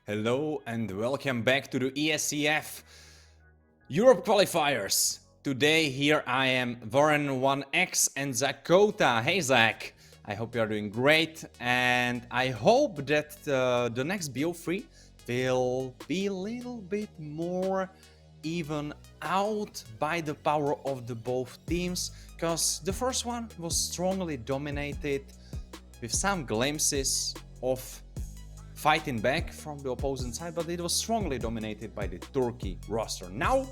Hello and welcome back to the Iesf Europe Qualifiers. Today here I am Warren 1X and Zakota. Hey Zach, I hope you are doing great and I hope that the next BO3 will be a little bit more even out by the power of the both teams, because the first one was strongly dominated with some glimpses of fighting back from the opposing side, but it was strongly dominated by the Turkey roster. Now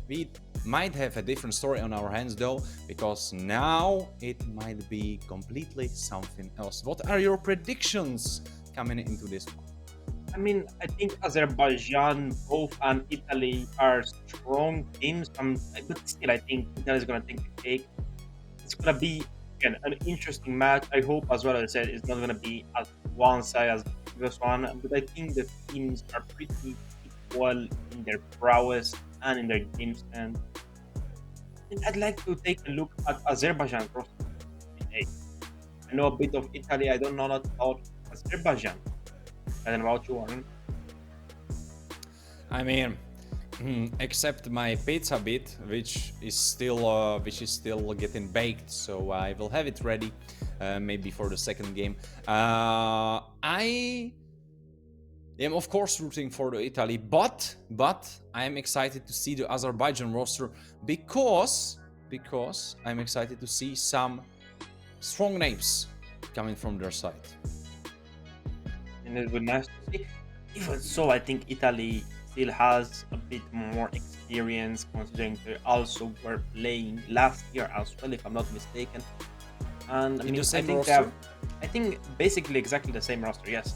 we might have a different story on our hands though, because now it might be completely something else. What are your predictions coming into this one? I think Azerbaijan, both and Italy are strong teams. But still, I think Italy is going to take the cake. It's going to be again an interesting match. I hope, as well as I said, it's not going to be as one side as the previous one. But I think the teams are pretty equal in their prowess and in their game stand. And I'd like to take a look at Azerbaijan roster. Hey, I know a bit of Italy. I don't know a lot about Azerbaijan. I don't know about you, Warren. I mean, except my pizza bit, which is still getting baked, so I will have it ready, maybe for the second game. I am of course rooting for the Italy, but I am excited to see the Azerbaijan roster because I'm excited to see some strong names coming from their side. And it would be nice to see. Even so, I think Italy still has a bit more experience, considering they also were playing last year as well, if I'm not mistaken. And In the I same think they roster, have, I think basically exactly the same roster, yes.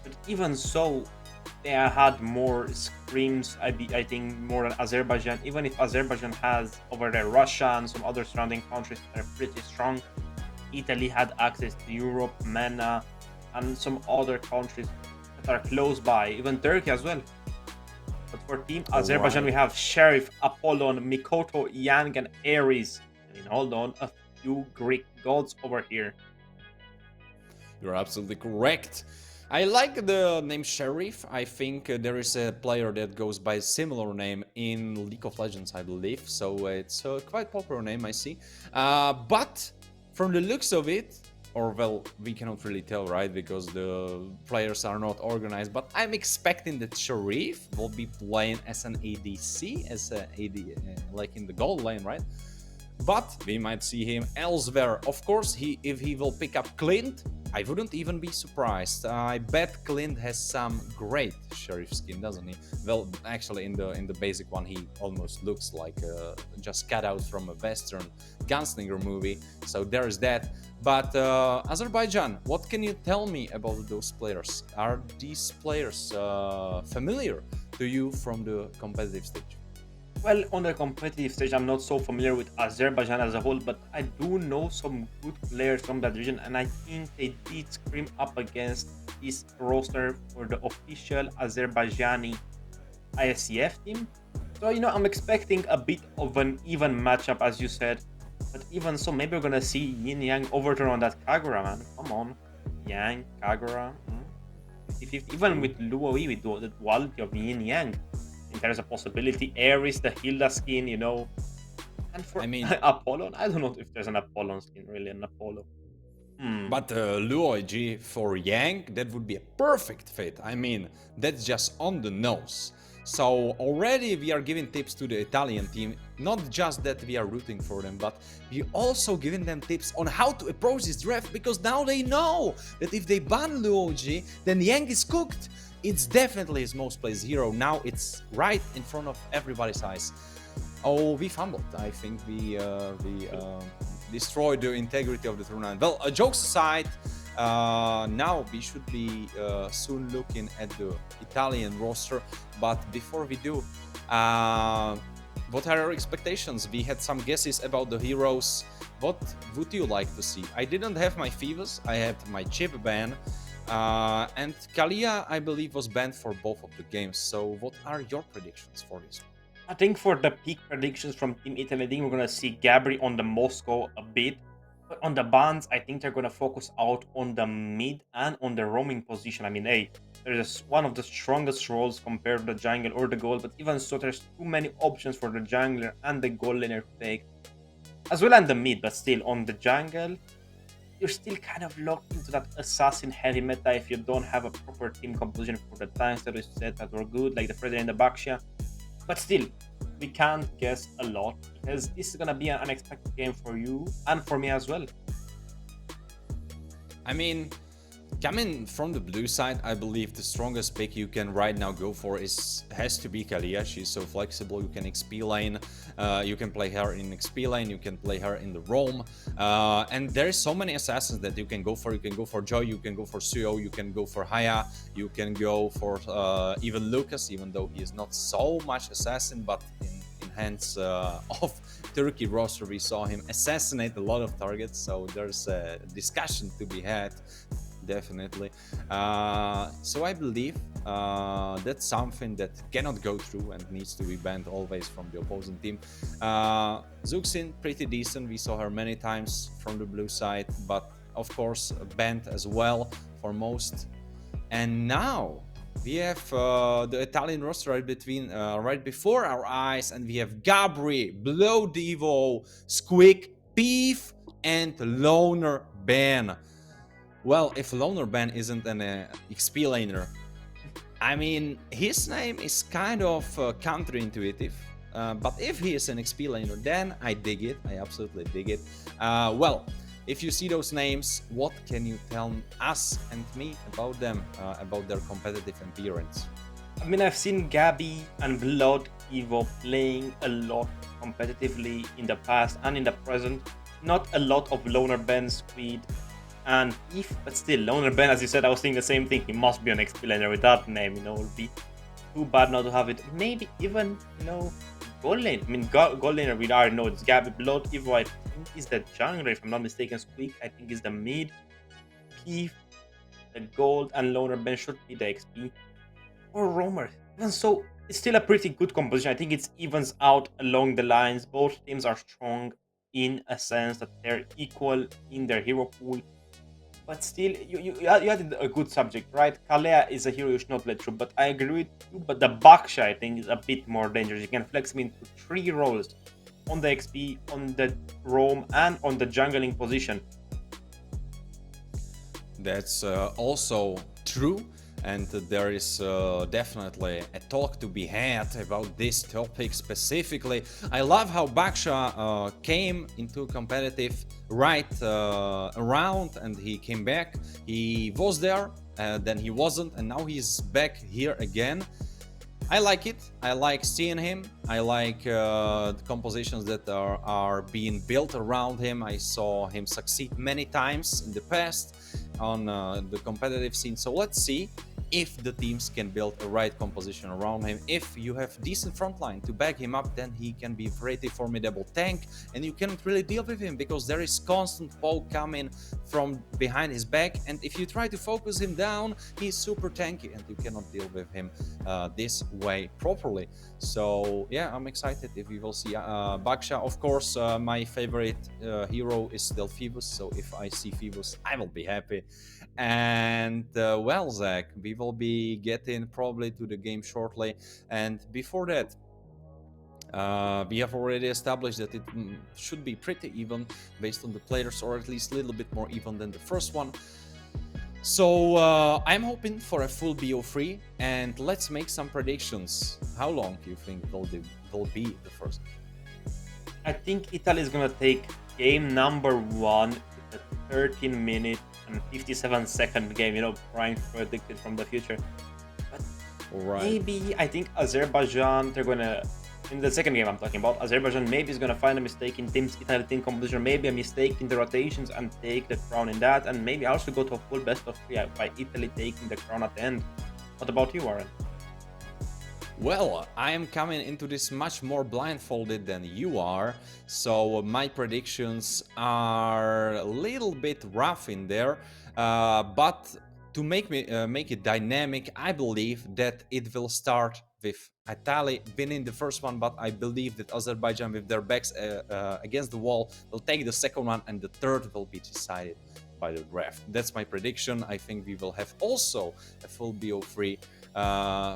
But even so, they had more screams. I think more than Azerbaijan. Even if Azerbaijan has over there Russia and some other surrounding countries that are pretty strong, Italy had access to Europe, MENA, and some other countries that are close by, even Turkey as well. But for Team all Azerbaijan, we right. have Sheriff, Apollon, Mikoto, Yang, and Ares. Hold on, a few Greek gods over here. You're absolutely correct. I like the name Sheriff. I think there is a player that goes by a similar name in League of Legends, I believe. So it's a quite popular name, I see. But from the looks of it, or well, we cannot really tell, right? Because the players are not organized. But I'm expecting that Sharif will be playing as an ADC, as a AD, like in the gold lane, right? But we might see him elsewhere. Of course, if he will pick up Clint, I wouldn't even be surprised. I bet Clint has some great sheriff skin, doesn't he? Well, actually, in the basic one, he almost looks like just cut out from a Western gunslinger movie. So there's that. But Azerbaijan, what can you tell me about those players? Are these players familiar to you from the competitive stage? Well, on the competitive stage, I'm not so familiar with Azerbaijan as a whole, but I do know some good players from that region, and I think they did scream up against this roster for the official Azerbaijani Iesf team. So, I'm expecting a bit of an even matchup, as you said. But even so, maybe we're gonna see Yin Yang overturn on that Kagura, man. Come on. Yang, Kagura. 50-50. Even True. with Luo Yi, with the duality of Yin Yang, I think there's a possibility. Ares, the Hilda skin. And I for mean, Apollon, I don't know if there's an Apollon skin, really, an Apollo. Hmm. but Luigi for Yang, that would be a perfect fit. I mean, that's just on the nose. So already we are giving tips to the Italian team, not just that we are rooting for them, but we also giving them tips on how to approach this draft, because now they know that if they ban Luigi, then Yang is cooked. It's definitely his most played hero. Now it's right in front of everybody's eyes. Oh, we fumbled. I think we destroyed the integrity of the tournament. Well, jokes aside, now we should be soon looking at the Italian roster. But before we do, what are your expectations? We had some guesses about the heroes. What would you like to see? I didn't have my Phoebus. I had my chip ban. And Kalia, I believe, was banned for both of the games. So, what are your predictions for this? I think for the peak predictions from Team Italy, I think we're gonna see Gabri on the Moscow a bit. But on the bans, I think they're gonna focus out on the mid and on the roaming position. Hey, There's one of the strongest roles compared to the jungle or the gold, but even so, there's too many options for the jungler and the gold laner to take, as well as the mid. But still, on the jungle, you're still kind of locked into that assassin heavy meta if you don't have a proper team composition for the tanks that is set that were good, like the Freddy and the Baxia. But still, we can't guess a lot because this is gonna be an unexpected game for you and for me as well. I mean, coming from the blue side, I believe the strongest pick you can right now go for has to be Kalia. She's so flexible. You can XP lane, you can play her in XP lane, you can play her in the roam, and there's so many assassins that you can go for. You can go for Joy, you can go for Suyo, you can go for Haya, you can go for even Lucas, even though he is not so much assassin, but in hands of Turkey roster we saw him assassinate a lot of targets. So there's a discussion to be had. Definitely. So I believe that's something that cannot go through and needs to be banned always from the opposing team. Zuxin, pretty decent. We saw her many times from the blue side, but of course banned as well for most. And now we have the Italian roster right before our eyes, and we have Gabri, Blow Devo, Squeak, Beef, and Loner Ben. Well, if Loner Ben isn't an XP laner, I mean, his name is kind of counterintuitive. But if he is an XP laner, then I dig it. I absolutely dig it. Well, if you see those names, what can you tell us and me about them, about their competitive appearance? I mean, I've seen Gabby and Blood Evo playing a lot competitively in the past and in the present. Not a lot of Loner Ben, Squid, and If, but still, Loner Ben, as you said, I was thinking the same thing. He must be an XP laner with that name, it would be too bad not to have it. Maybe even, gold lane. I mean, gold laner, we already know it's Gabby. Blood Evo, I think, is the jungler, if I'm not mistaken. Squeak, I think, is the mid. Keith, the gold, and Loner Ben should be the XP. Or roamer. Even so, it's still a pretty good composition. I think it evens out along the lines. Both teams are strong in a sense that they're equal in their hero pool. But still, you had a good subject, right? Kalea is a hero you should not let through, but I agree with you. But the Baksha, I think, is a bit more dangerous. You can flex him into 3 roles on the XP, on the roam, and on the jungling position. That's also true. And there is definitely a talk to be had about this topic specifically. I love how Baksha came into competitive right around, and he came back. He was there, then he wasn't, and now he's back here again. I like it. I like seeing him. I like the compositions that are being built around him. I saw him succeed many times in the past on the competitive scene. So let's see if the teams can build a right composition around him. If you have decent frontline to back him up, then he can be a pretty formidable tank, and you cannot really deal with him because there is constant poke coming from behind his back, and if you try to focus him down, he's super tanky and you cannot deal with him this way properly. So yeah, I'm excited if we will see Baksha. Of course, my favorite hero is still Phoebus, so if I see Phoebus, I will be happy. And well, Zach, we will be getting probably to the game shortly, and before that, we have already established that it should be pretty even based on the players, or at least a little bit more even than the first one. So I'm hoping for a full BO3, and let's make some predictions. How long do you think will be the first? I think Italy is gonna take game number 1. It's a 13-minute and 57-second game, prime predicted from the future. But maybe I think Azerbaijan, they're gonna, in the second game I'm talking about, Azerbaijan maybe is gonna find a mistake in Italy team composition, maybe a mistake in the rotations and take the crown in that, and maybe also go to a full best of 3 by Italy taking the crown at the end. What about you, Warren? Well, I am coming into this much more blindfolded than you are, so my predictions are a little bit rough in there, but to make it dynamic, I believe that it will start with Italy winning the first one, but I believe that Azerbaijan, with their backs against the wall, will take the second one, and the third will be decided by the draft. That's my prediction. I think we will have also a full BO3,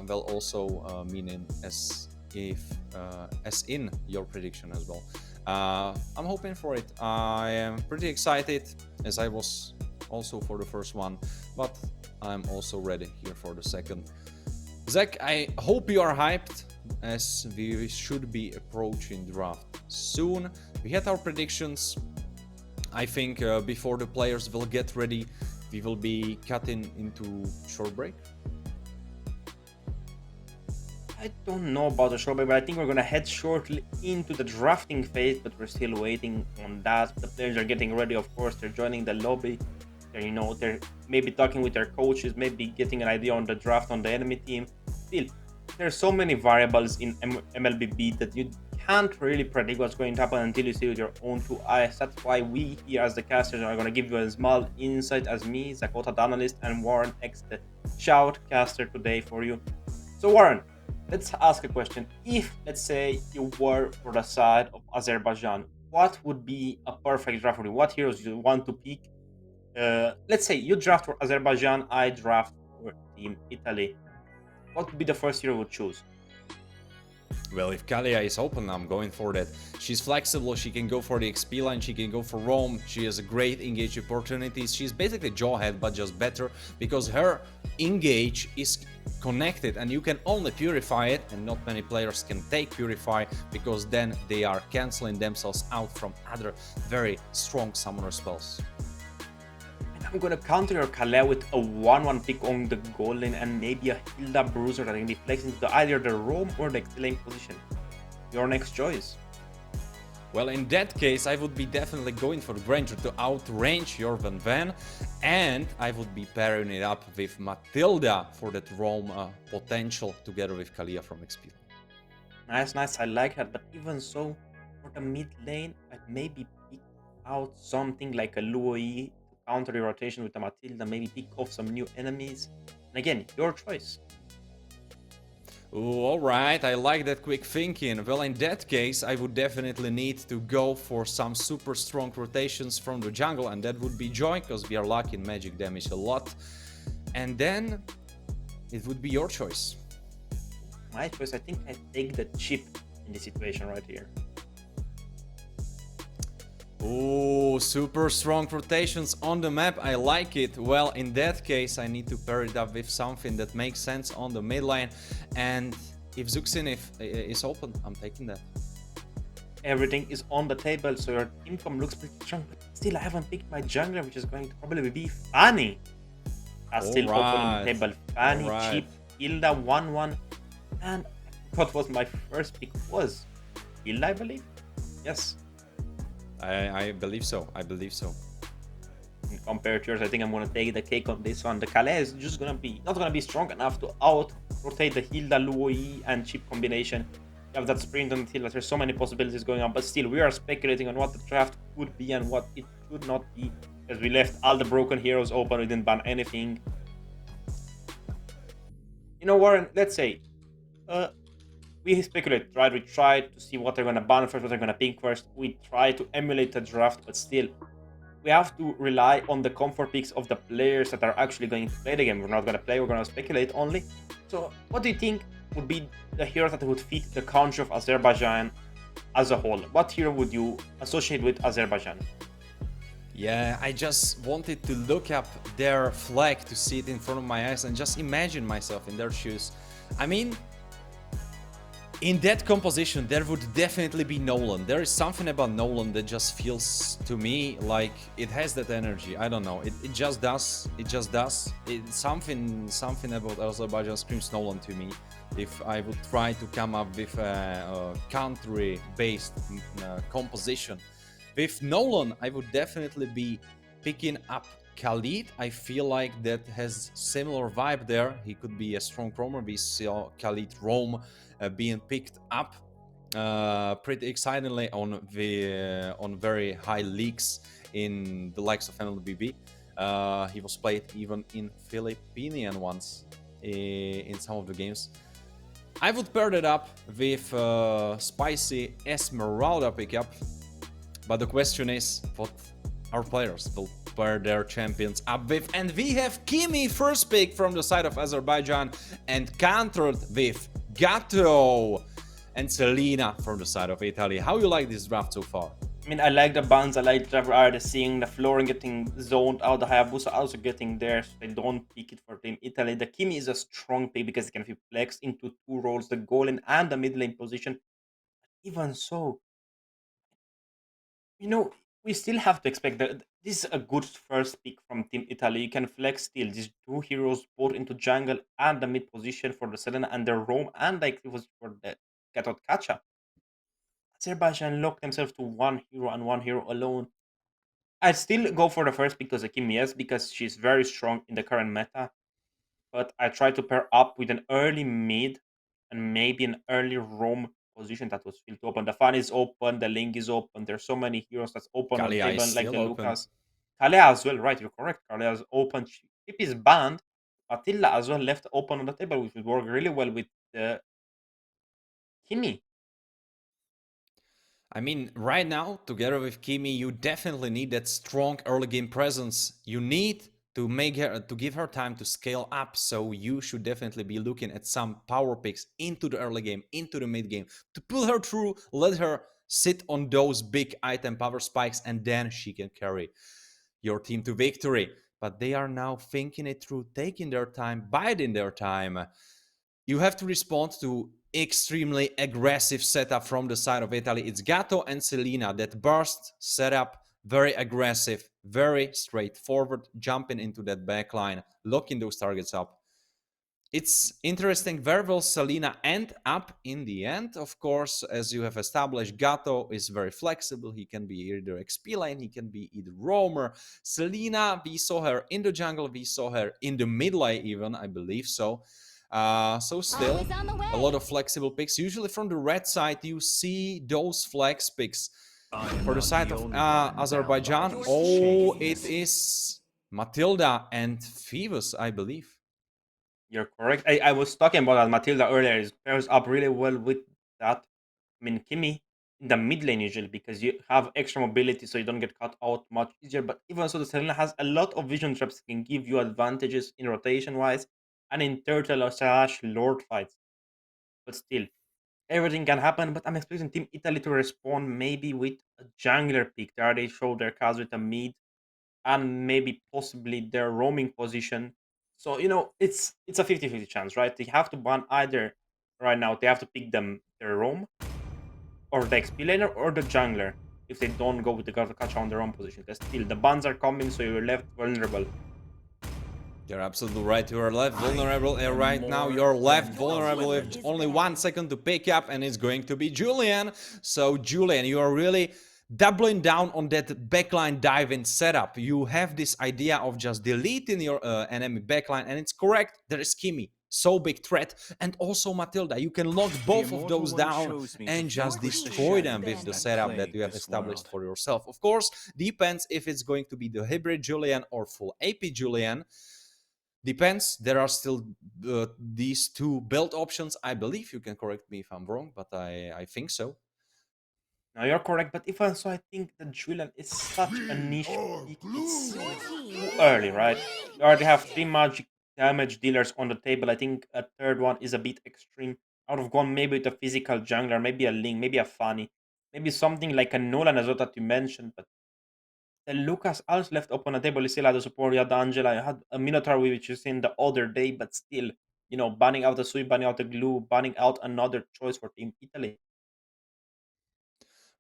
well, also meaning as in your prediction as well. I'm hoping for it. I am pretty excited, as I was also for the first one, but I'm also ready here for the second. Zach, I hope you are hyped, as we should be approaching draft soon. We had our predictions. I think before the players will get ready, we will be cutting into short break. I don't know about the short break, but I think we're gonna head shortly into the drafting phase, but we're still waiting on that. The players are getting ready, of course. They're joining the lobby. They're maybe talking with their coaches, maybe getting an idea on the draft on the enemy team. Still, there's so many variables in Mlbb that you can't really predict what's going to happen until you see with your own two eyes. That's why we here as the casters are going to give you a small insight as me, Zakota the analyst, and Warren X, the shoutcaster today for you. So Warren, let's ask a question. If, let's say, you were for the side of Azerbaijan, what would be a perfect draft for you? What heroes you want to pick? Let's say you draft for Azerbaijan, I draft for Team Italy. What would be the first hero you would choose? Well, if Kalia is open, I'm going for that. She's flexible, she can go for the XP line, she can go for roam, she has a great engage opportunities. She's basically Jawhead, but just better, because her engage is connected and you can only purify it, and not many players can take purify, because then they are canceling themselves out from other very strong summoner spells. I'm gonna counter your Kalea with a 1-1 pick on the goal lane and maybe a Hilda Bruiser that can deflect into either the roam or the XP lane position. Your next choice. Well, in that case, I would be definitely going for Granger to outrange your Van, and I would be pairing it up with Matilda for that roam potential together with Kalia from XP. Nice, I like that, but even so, for the mid lane, I'd maybe pick out something like a Luoi, counter the rotation with the Matilda, maybe pick off some new enemies. And again, your choice. Ooh, alright, I like that quick thinking. Well, in that case, I would definitely need to go for some super strong rotations from the jungle, and that would be Joy, because we are lacking magic damage a lot. And then, it would be your choice. My choice, I think I take the chip in this situation right here. Oh, super strong rotations on the map, I like it. Well, in that case, I need to pair it up with something that makes sense on the mid lane. And if Zuxin is open, I'm taking that. Everything is on the table, so your team comp looks pretty strong, but still I haven't picked my jungler, which is going to probably be Fanny. That's still open on the table. Fanny, cheap, Hilda, 1-1. And what was my first pick was Hilda, I believe? Yes. I believe so. And compared to yours, I think I'm gonna take the cake on this one. The Calais is just not gonna be strong enough to out rotate the Hilda, Luoi, and chip combination. You have that sprint on the Hilda. There's so many possibilities going on, but still, we are speculating on what the draft could be and what it should not be, because we left all the broken heroes open. We didn't ban anything. You know, Warren, let's say we speculate, right? We try to see what they're gonna ban first, what they're gonna pick first. We try to emulate the draft, but still, we have to rely on the comfort picks of the players that are actually going to play the game. We're not gonna play, we're gonna speculate only. So, what do you think would be the hero that would fit the country of Azerbaijan as a whole? What hero would you associate with Azerbaijan? Yeah, I just wanted to look up their flag to see it in front of my eyes and just imagine myself in their shoes. I mean, in that composition, there would definitely be Nolan. There is something about Nolan that just feels to me like it has that energy. I don't know. It just does. It just does. It's something about Azerbaijan screams Nolan to me. If I would try to come up with a country-based composition. With Nolan, I would definitely be picking up Khalid. I feel like that has similar vibe there. He could be a strong roamer. We saw Khalid roam being picked up pretty excitingly on very high leagues in the likes of Mlbb. He was played even in Philippines once in some of the games. I would pair that up with spicy Esmeralda pickup, but the question is, what our players will pair their champions up with. And we have Kimi first pick from the side of Azerbaijan and countered with Gatto and Selena from the side of Italy. How you like this draft so far? I mean, I like the buns, I like the seeing the Florin getting zoned out, the Hayabusa also getting there, so they don't pick it for Team Italy. The Kimi is a strong pick because it can be flexed into two roles, the goal lane and the mid lane position. Even so, you know, we still have to expect that this is a good first pick from Team Italy. You can flex still these two heroes both into jungle and the mid position for the Selena and the roam, and like it was for the Gatot Kacha. Azerbaijan locked themselves to one hero and one hero alone. I'd still go for the first pick because Kim, yes, because she's very strong in the current meta. But I try to pair up with an early mid and maybe an early roam position that was still open. The fan is open, the link is open. There's so many heroes that's open on the Kalia is table, like still the open. Lucas. Kalea as well, right? You're correct. Kalea is open. Chip is banned. Attila as well left open on the table, which would work really well with the Kimi. I mean, right now, together with Kimi, you definitely need that strong early game presence. You need to make her to give her time to scale up. So you should definitely be looking at some power picks into the early game, into the mid game, to pull her through, let her sit on those big item power spikes, and then she can carry your team to victory. But they are now thinking it through, taking their time, biding their time. You have to respond to extremely aggressive setup from the side of Italy. It's Gatto and Selena that burst setup, very aggressive, very straightforward, jumping into that backline, locking those targets up. It's interesting where will Selena end up in the end. Of course, as you have established, Gatto is very flexible. He can be either XP lane, he can be either roamer. Selena, we saw her in the jungle, we saw her in the mid lane even, I believe so. So still, a lot of flexible picks. Usually from the red side, you see those flex picks. For the side of Azerbaijan, oh, it is Matilda and Phoebus, I believe. You're correct. I was talking about that Matilda earlier. It pairs up really well with that. I mean, Kimi in the mid lane usually because you have extra mobility so you don't get cut out much easier. But even so, the Selena has a lot of vision traps that can give you advantages in rotation wise and in turtle or slash lord fights. But still, everything can happen. But I'm expecting Team Italy to respond maybe with a jungler pick. There they show their cards with a mid and maybe possibly their roaming position. So it's a 50-50 chance, right? They have to ban either right now. They have to pick their roam or the XP laner or the jungler if they don't go with the Gato Kacha on their own position. Because still the bans are coming, so you're left vulnerable. You're absolutely right. You are left vulnerable, and right now you're left vulnerable with only 1 second to pick up, and it's going to be Julian. So, Julian, you are really doubling down on that backline dive-in setup. You have this idea of just deleting your enemy backline, and it's correct. There is Kimi, so big threat, and also Matilda. You can lock both of those down and just destroy them with the setup that you have established for yourself. Of course, depends if it's going to be the hybrid Julian or full AP Julian. Depends. There are still these two build options. I believe you can correct me if I'm wrong, but I think so. Now you're correct, but even so, I think that Julian is such a niche pick. It's too early, right? You already have three magic damage dealers on the table. I think a third one is a bit extreme. I would have gone maybe with a physical jungler, maybe a Link, maybe a Fanny, maybe something like a Nolan as well that you mentioned. But the Lucas also left up on the table. You still had the support, you had the Angela, you had a Minotaur, which you seen the other day, but still, banning out the sweep, banning out the glue, banning out another choice for Team Italy.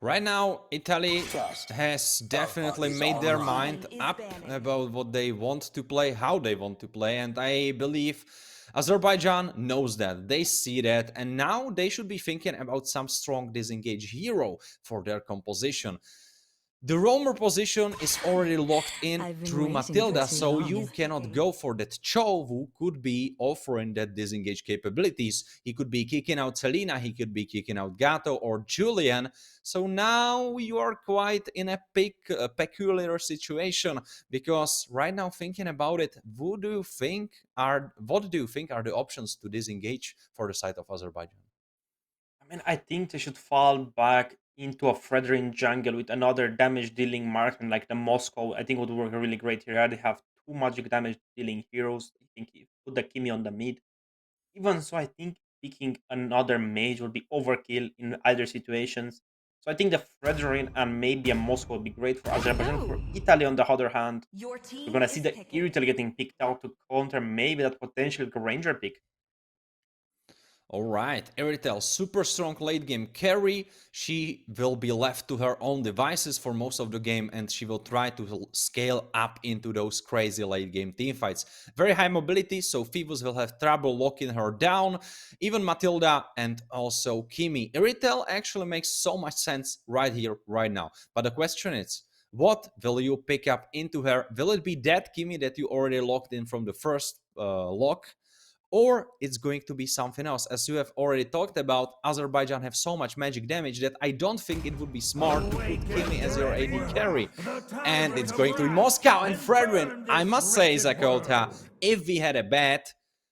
Right now, Italy has definitely made their mind up about what they want to play, how they want to play, and I believe Azerbaijan knows that, they see that, and now they should be thinking about some strong disengage hero for their composition. The roamer position is already locked in through Matilda, so you cannot go for that Cho, who could be offering that disengage capabilities. He could be kicking out Selena, he could be kicking out Gato or Julian. So now you are quite in a peculiar situation, because right now, thinking about it, what do you think are the options to disengage for the side of Azerbaijan? I mean, I think they should fall back into a Fredrin jungle with another damage dealing marksman like the Moscow, I think would work really great here. I already have two magic damage dealing heroes. I think he put the Kimi on the mid. Even so, I think picking another mage would be overkill in either situations. So I think the Fredrin and maybe a Moscow would be great for Azerbaijan. For Italy, on the other hand, Your we're team gonna see is the picking. Irrital getting picked out to counter maybe that potential Granger pick. Alright, Eritel, super strong late game carry. She will be left to her own devices for most of the game and she will try to scale up into those crazy late game teamfights. Very high mobility, so Phoebus will have trouble locking her down. Even Matilda and also Kimi. Eritel actually makes so much sense right here, right now. But the question is, what will you pick up into her? Will it be that Kimi that you already locked in from the first lock? Or it's going to be something else. As you have already talked about, Azerbaijan have so much magic damage that I don't think it would be smart to put Kimi as your AD carry. And it's going to be Moscow and Fredrin. I must say, Zakota, if we had a bet,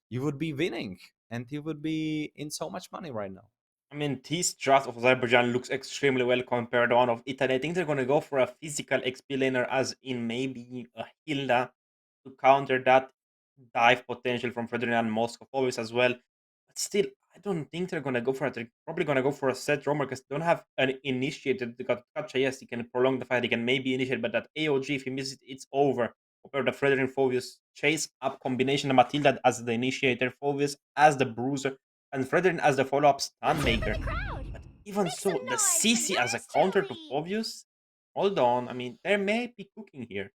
you would be winning. And you would be in so much money right now. I mean, this draft of Azerbaijan looks extremely well compared to one of Italy. I think they're going to go for a physical XP laner, as in maybe a Hilda, to counter that dive potential from Ferdinand Moscow as well. But still, I don't think they're going to go for it. They're probably going to go for a set roamer because they don't have an initiated. They got Kacha, yes, he can prolong the fight, he can maybe initiate, but that AOG, if he misses it, it's over. Compared to Frederick Phobius, chase up combination of Matilda as the initiator, Phobius as the bruiser, and Frederick as the follow-up stun maker. But even Make some so, the noise for CC as a yours counter to truly. Phobius, hold on. I mean, there may be cooking here.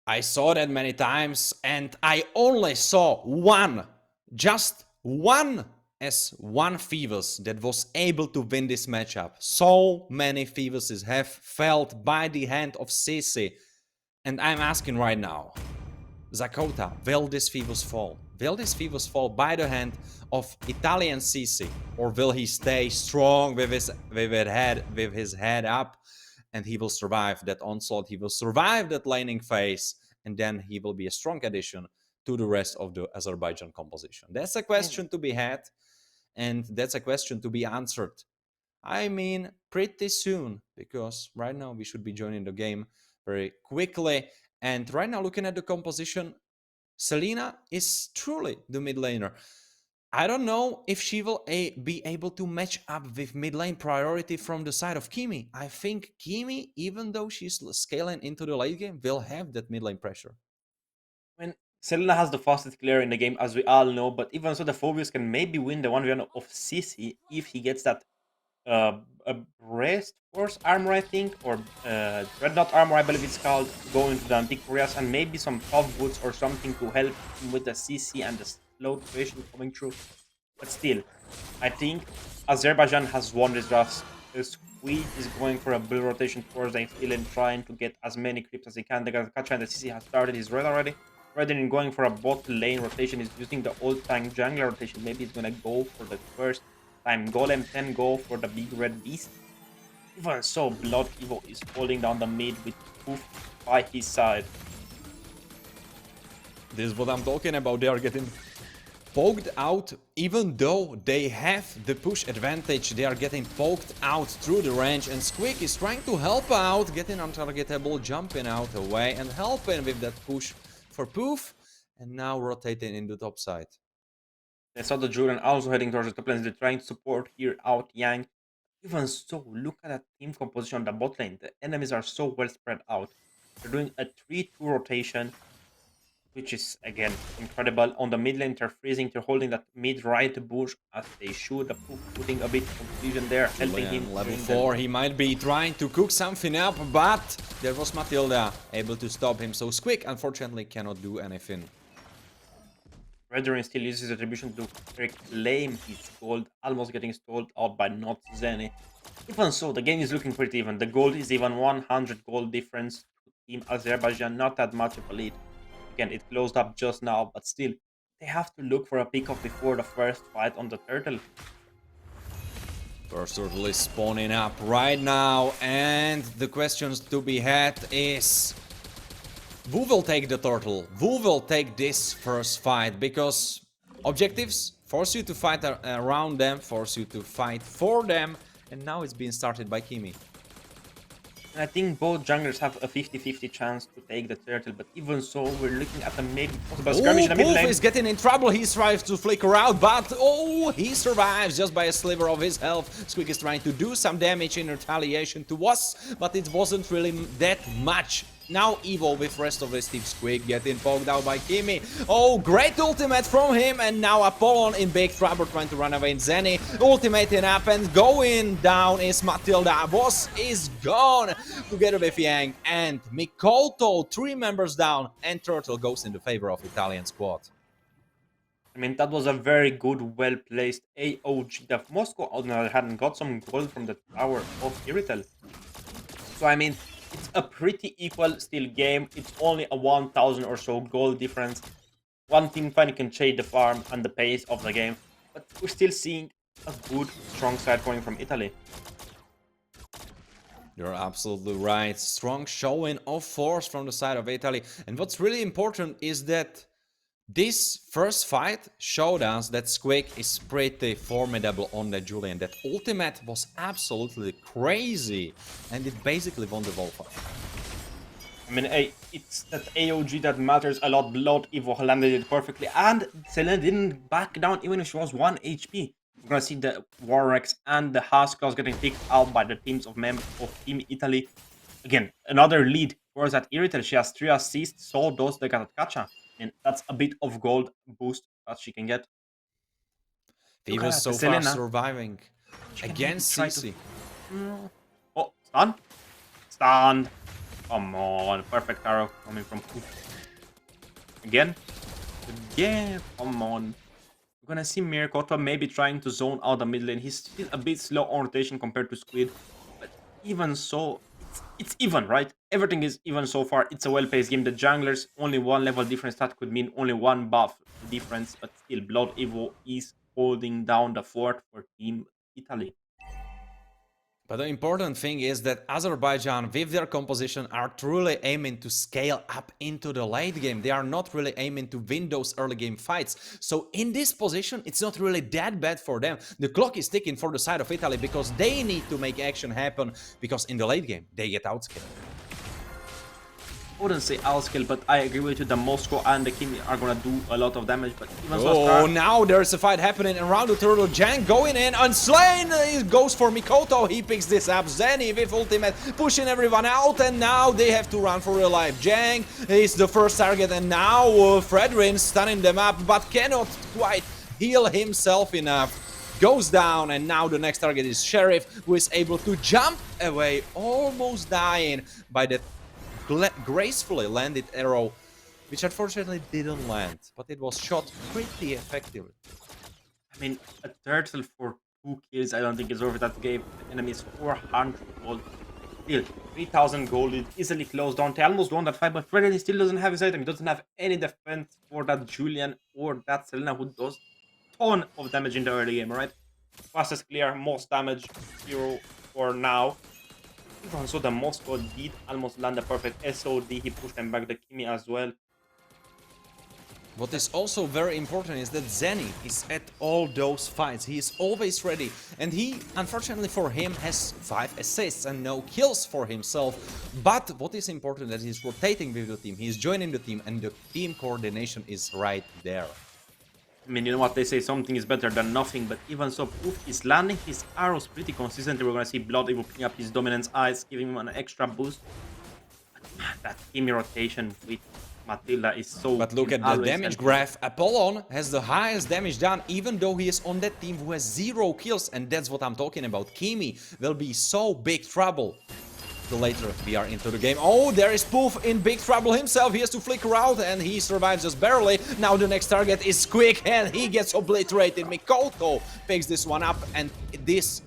I saw that many times and I only saw one, just one S1 Phoebus that was able to win this matchup. So many Phoebuses have failed by the hand of Sisi. And I'm asking right now, Zakota, will this Phoebus fall? Will this Phoebus fall by the hand of Italian Sisi? Or will he stay strong with his head up and he will survive that onslaught, he will survive that laning phase, and then he will be a strong addition to the rest of the Azerbaijan composition? That's a And question to be had, and that's a question to be answered. I mean, pretty soon, because right now we should be joining the game very quickly. And right now, looking at the composition, Selena is truly the mid laner. I don't know if she will be able to match up with mid lane priority from the side of Kimi. I think Kimi, even though she's scaling into the late game, will have that mid lane pressure. when Selena has the fastest clear in the game, as we all know, but even so, the Phobius can maybe win the 1v1 of Sisi if he gets that a breast force armor, I think, or dreadnought armor, I believe it's called, to go into the Antiquarias, and maybe some tough boots or something to help him with the CC and the slow rotation coming through. But still, I think Azerbaijan has won this draft. Squeak is going for a build rotation towards the field and trying to get as many creeps as he can. The Kacha and the CC has started his red already. Rather than going for a bot lane rotation, he's using the old tank jungler rotation. Maybe he's gonna go for the first time golem, then go for the big red beast. Even so, Blood Evo is holding down the mid with Poof by his side. This is what I'm talking about. They are getting poked out, even though they have the push advantage. They are getting poked out through the range, and Squeak is trying to help out, getting untargetable, jumping out away and helping with that push for Poof, and now rotating in the top side. I saw the Julian also heading towards the top lane. They're trying to support here out Yang. Even so, look at that team composition on the bot lane. The enemies are so well spread out. They're doing a 3-2 rotation, which is again incredible. On the mid lane, they're freezing, they're holding that mid right bush as they shoot the Poof, putting a bit of confusion there, helping him. Julian, level during 4, he might be trying to cook something up, but there was Matilda able to stop him, so Squeak unfortunately cannot do anything. Redrin still uses attribution to reclaim his gold, almost getting stalled out by not Zeni. Even so, the game is looking pretty even. The gold is even 100 gold difference to Team Azerbaijan, not that much of a lead. Again, it closed up just now, but still, they have to look for a pick-off before the first fight on the turtle. First turtle is spawning up right now, and the questions to be had is... who will take the turtle? Who will take this first fight? Because objectives force you to fight around them, force you to fight for them, and now it's being started by Kimi. And I think both junglers have a 50-50 chance to take the turtle, but even so, we're looking at a maybe possible skirmish in the mid Poof lane. is getting in trouble. He tries to flicker out, but he survives just by a sliver of his health. Squeak is trying to do some damage in retaliation to us, but it wasn't really that much. Now Evo with rest of his team. Squeak getting poked out by Kimi. Oh, great ultimate from him, and now Apollon in big trouble trying to run away in Zenny. Ultimating up and going down is Matilda. Boss is gone together with Yang and Mikoto. 3 members down, and Turtle goes in the favor of Italian squad. I mean, that was a very good, well-placed AOG that Moscow, on the other hand, got some gold from the tower of Iritel. So, I mean, it's a pretty equal still game. It's only a 1,000 or so goal difference. One team finally can change the farm and the pace of the game, but we're still seeing a good, strong side coming from Italy. You're absolutely right. Strong showing of force from the side of Italy. And what's really important is that this first fight showed us that Squeak is pretty formidable on the Julian. That ultimate was absolutely crazy, and it basically won the whole fight. I mean, it's that AOG that matters a lot. Blood Evo landed it perfectly, and Selena didn't back down even if she was 1 HP. We're gonna see the Warrex and the Haskell's getting picked out by the teams of members of Team Italy. Again, another lead towards that Iritel. She has 3 assists, so those they got at Kacha. And that's a bit of gold boost that she can get. He was so far surviving against CC. Oh, stun? Stun. Come on, perfect arrow coming from Poof. Again? Again, come on. We're gonna see Mirakoto maybe trying to zone out the mid lane. He's still a bit slow on rotation compared to Squid. But even so, it's even, right? Everything is even so far. It's a well-paced game. The junglers, only 1 level difference. That could mean only 1 buff difference. But still, Blood Evo is holding down the fort for Team Italy. But the important thing is that Azerbaijan, with their composition, are truly aiming to scale up into the late game. They are not really aiming to win those early game fights. So in this position, it's not really that bad for them. The clock is ticking for the side of Italy because they need to make action happen, because in the late game, they get outscaled. I wouldn't say outscale, but I agree with you. The Moscow and the Kimi are gonna do a lot of damage. But even so, now there's a fight happening around the turtle. Jang going in, unslain. It goes for Mikoto. He picks this up. Zenny with ultimate, pushing everyone out, and now they have to run for real life. Jang is the first target, and now Fredrin stunning them up, but cannot quite heal himself enough. Goes down, and now the next target is Sheriff, who is able to jump away, almost dying by that gracefully landed arrow, which unfortunately didn't land, but it was shot pretty effectively. I mean, a turtle for 2 kills, I don't think is over. That gave the enemies 400 gold. Still, 3,000 gold is easily closed down. They almost won that fight, but Freddy still doesn't have his item. He doesn't have any defense for that Julian or that Selena, who does ton of damage in the early game, right? Fastest clear, most damage, 0 for now. Even so, the Moscow did almost land a perfect SOD. He pushed them back, the Kimi as well. What is also very important is that Zenny is at all those fights. He is always ready, and he, unfortunately for him, has 5 assists and no kills for himself. But what is important is that he's rotating with the team, he's joining the team, and the team coordination is right there. I mean, you know what they say, something is better than nothing, but even so, Poof is landing his arrows pretty consistently. We're gonna see Blood Evo picking up his dominance eyes, giving him an extra boost. But man, that Kimi rotation with Matilda is so... But look at the damage graph. Apollon has the highest damage done, even though he is on that team who has 0 kills, and that's what I'm talking about. Kimi will be so big trouble the later we are into the game. Oh, there is Poof in big trouble himself. He has to flicker out, and he survives just barely. Now the next target is Quick, and he gets obliterated. Mikoto picks this one up, and this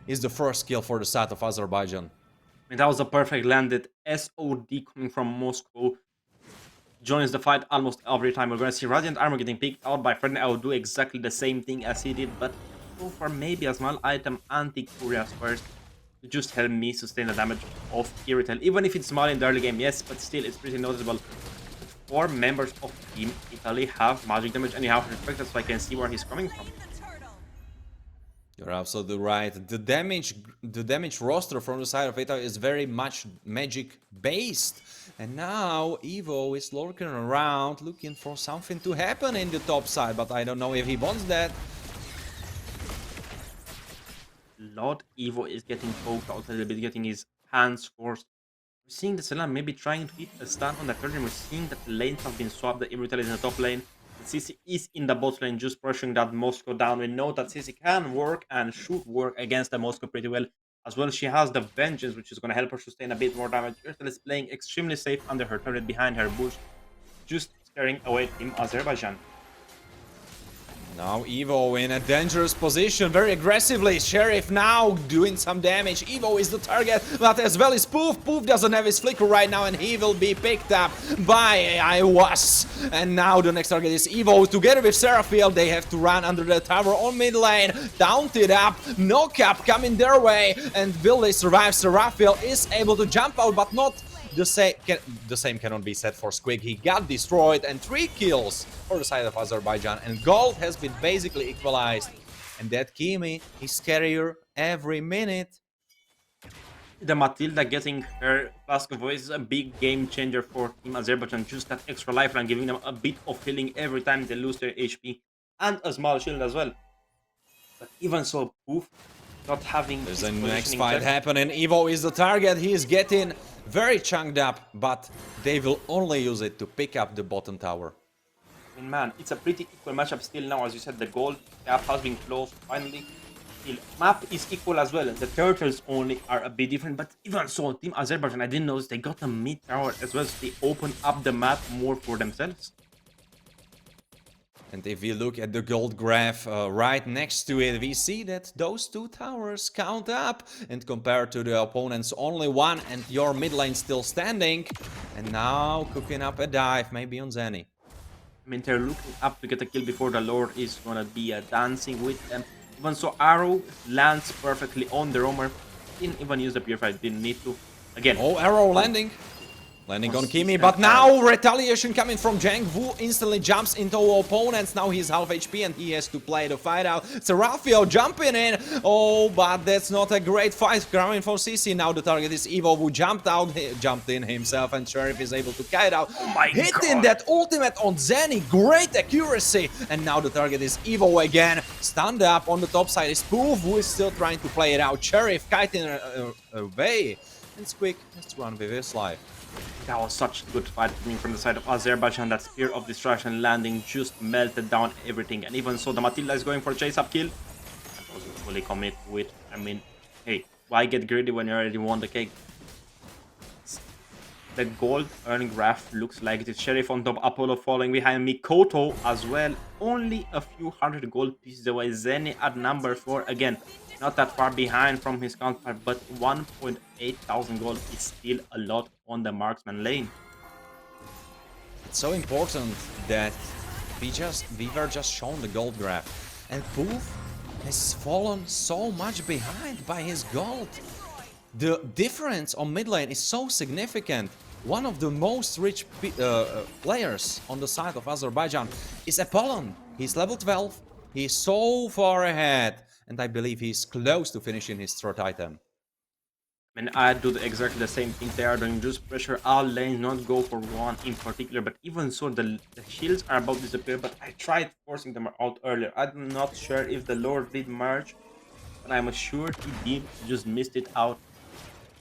is the first kill for the side of Azerbaijan. I mean, that was a perfect landed SOD coming from Moscow. Joins the fight almost every time. We're gonna see Radiant Armor getting picked out by Freddy. I will do exactly the same thing as he did, but go for maybe a small item anti-Curious first to just help me sustain the damage of Iritel. Even if it's small in the early game, yes, but still it's pretty noticeable. 4 members of Team Italy have magic damage, and you have to respect that, so I can see where he's coming from. You're absolutely right. The damage roster from the side of Italy is very much magic based. And now Evo is lurking around looking for something to happen in the top side, but I don't know if he wants that. Lord Evo is getting poked out a little bit, getting his hands forced. We're seeing the Selan maybe trying to hit a stun on the third lane. We're seeing that the lanes have been swapped. The Immortal is in the top lane. The CC is in the bot lane, just pushing that Moscow down. We know that CC can work and should work against the Moscow pretty well. As well, she has the Vengeance, which is going to help her sustain a bit more damage. Immortal is playing extremely safe under her turret behind her bush, just scaring away Team Azerbaijan. Now Evo in a dangerous position, very aggressively. Sheriff now doing some damage. Evo is the target, but as well as Poof. Poof doesn't have his flicker right now, and he will be picked up by Iesf. And now the next target is Evo. Together with Seraphiel, they have to run under the tower on mid lane. Taunted up, knock up coming their way, and will they survive? Seraphiel is able to jump out, but not the same cannot be said for Squig. He got destroyed, and 3 kills for the side of Azerbaijan, and gold has been basically equalized. And that Kimi is scarier every minute. The Matilda getting her Flask of Voice is a big game changer for Team Azerbaijan. Just that extra lifeline, giving them a bit of healing every time they lose their HP, and a small shield as well. But even so, Poof not having. There's a next fight happening. Evo is the target. He is getting very chunked up, but they will only use it to pick up the bottom tower. I mean, man, it's a pretty equal matchup still now. As you said, the gold gap has been closed finally. The map is equal as well. The turtles only are a bit different, but even so, Team Azerbaijan, I didn't notice they got a mid tower as well, so they open up the map more for themselves. And if we look at the gold graph right next to it, we see that those 2 towers count up. And compared to the opponent's only 1, and your mid lane still standing. And now cooking up a dive, maybe on Zenny. I mean, they're looking up to get a kill before the Lord is gonna be dancing with them. Even so, Arrow lands perfectly on the Roamer. Didn't even use the Purifier, didn't need to. Again. Oh, Arrow landing. Landing on Kimi, but now retaliation coming from Jang, who instantly jumps into opponents. Now he's half HP and he has to play the fight out. Seraphiel jumping in. Oh, but that's not a great fight coming from CC. Now the target is Evo, who jumped in himself, and Sheriff is able to kite out. Oh my Hitting God. that ultimate on Zenny. Great accuracy. And now the target is Evo again. Stunned up on the top side is Poof, who is still trying to play it out. Sheriff kiting away. And Squig has to run with his life. That was such a good fight coming from the side of Azerbaijan. That Spear of Destruction landing just melted down everything. And even so, the Matilda is going for a chase-up kill. That wasn't fully commit with. I mean, hey, why get greedy when you already won the cake? The gold earning graph looks like it is Sheriff on top, Apollo following behind me, Koto as well. Only a few hundred gold pieces away. Zenny at number 4 again. Not that far behind from his counterpart, but 1.8 thousand gold is still a lot on the marksman lane. It's so important that we were just shown the gold graph, and Poof has fallen so much behind by his gold. The difference on mid lane is so significant. One of the most rich players on the side of Azerbaijan is Apollon. He's level 12. He's so far ahead, and I believe he's close to finishing his third item. I mean, I do exactly the same thing they are doing. Just pressure all lanes, not go for one in particular. But even so, the shields are about to disappear. But I tried forcing them out earlier. I'm not sure if the Lord did merge, but I'm sure he did. Just missed it out.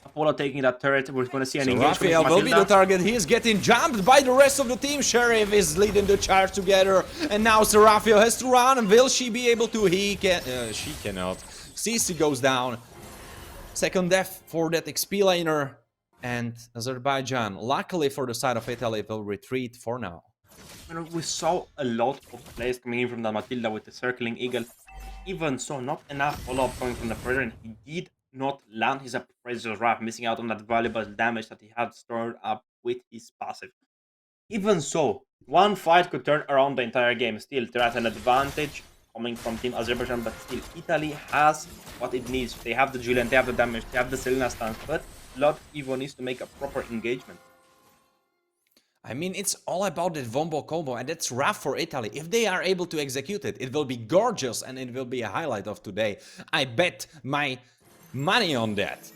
Apollo taking that turret. We're going to see an engagement. Raphael will be the target. He is getting jumped by the rest of the team. Sheriff is leading the charge together. And now Seraphiel has to run. And will she be able to? She cannot. CC goes down. Second death for that XP laner. And Azerbaijan, luckily for the side of Italy, will retreat for now. We saw a lot of plays coming in from the Matilda with the circling eagle. Even so, not enough follow-up coming from the Predator, and he did not land his Appraiser's Wrath, missing out on that valuable damage that he had stored up with his passive. Even so, one fight could turn around the entire game. Still, they're at an advantage coming from Team Azerbaijan, but still, Italy has what it needs. They have the Julian, they have the damage, they have the Selena stance, but Lord Evo needs to make a proper engagement. I mean, it's all about that Vombo combo, and that's rough for Italy. If they are able to execute it, it will be gorgeous, and it will be a highlight of today. I bet my money on that.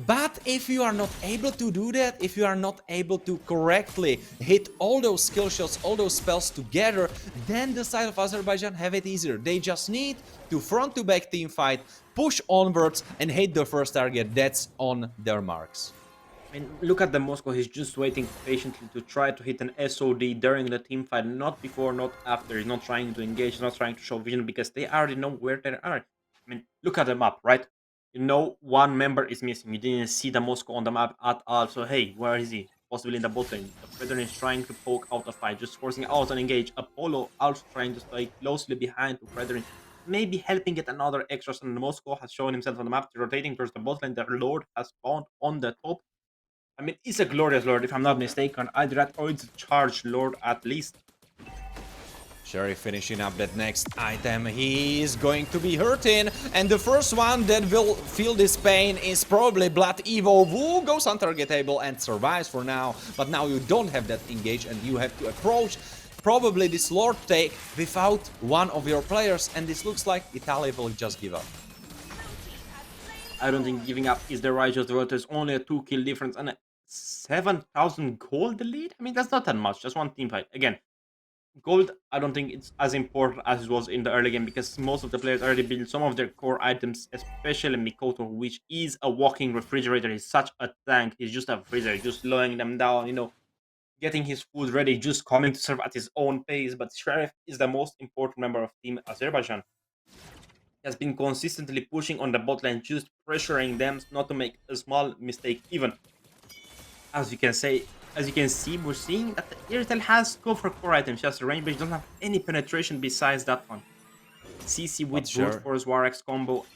But if you are not able to do that, if you are not able to correctly hit all those skill shots, all those spells together, then the side of Azerbaijan have it easier. They just need to front-to-back team fight, push onwards, and hit the first target. That's on their marks. I mean, look at the Moscow. He's just waiting patiently to try to hit an SOD during the team fight, not before, not after. He's not trying to engage, he's not trying to show vision because they already know where they are. I mean, look at the map, right? You know, one member is missing. You didn't see the Moscow on the map at all. So, hey, where is he? Possibly in the bot lane. The Predator is trying to poke out a fight, just forcing out an engage. Apollo also trying to stay closely behind to Predator, maybe helping get another extra. And Moscow has shown himself on the map, rotating towards the bot lane. The Lord has spawned on the top. I mean, it's a glorious lord, if I'm not mistaken. Either that or it's a charged lord at least. Sheriff finishing up that next item. He is going to be hurting, and the first one that will feel this pain is probably Blood Evo. Woo goes untargetable and survives for now, but now you don't have that engage and you have to approach probably this lord take without one of your players, and this looks like Italy will just give up. I don't think giving up is the righteous word. There's only a 2-kill difference and a 7,000 gold lead. I mean, that's not that much. Just one team fight. Again, gold, I don't think it's as important as it was in the early game because most of the players already built some of their core items, especially Mikoto, which is a walking refrigerator. He's such a tank. He's just a freezer, just slowing them down, getting his food ready, just coming to serve at his own pace. But Sheriff is the most important member of Team Azerbaijan. He has been consistently pushing on the bot lane, just pressuring them not to make a small mistake. Even as you can see, we're seeing that the Airtel has scope for core items. Just range, but he doesn't have any penetration besides that one. CC with brute force Warx combo,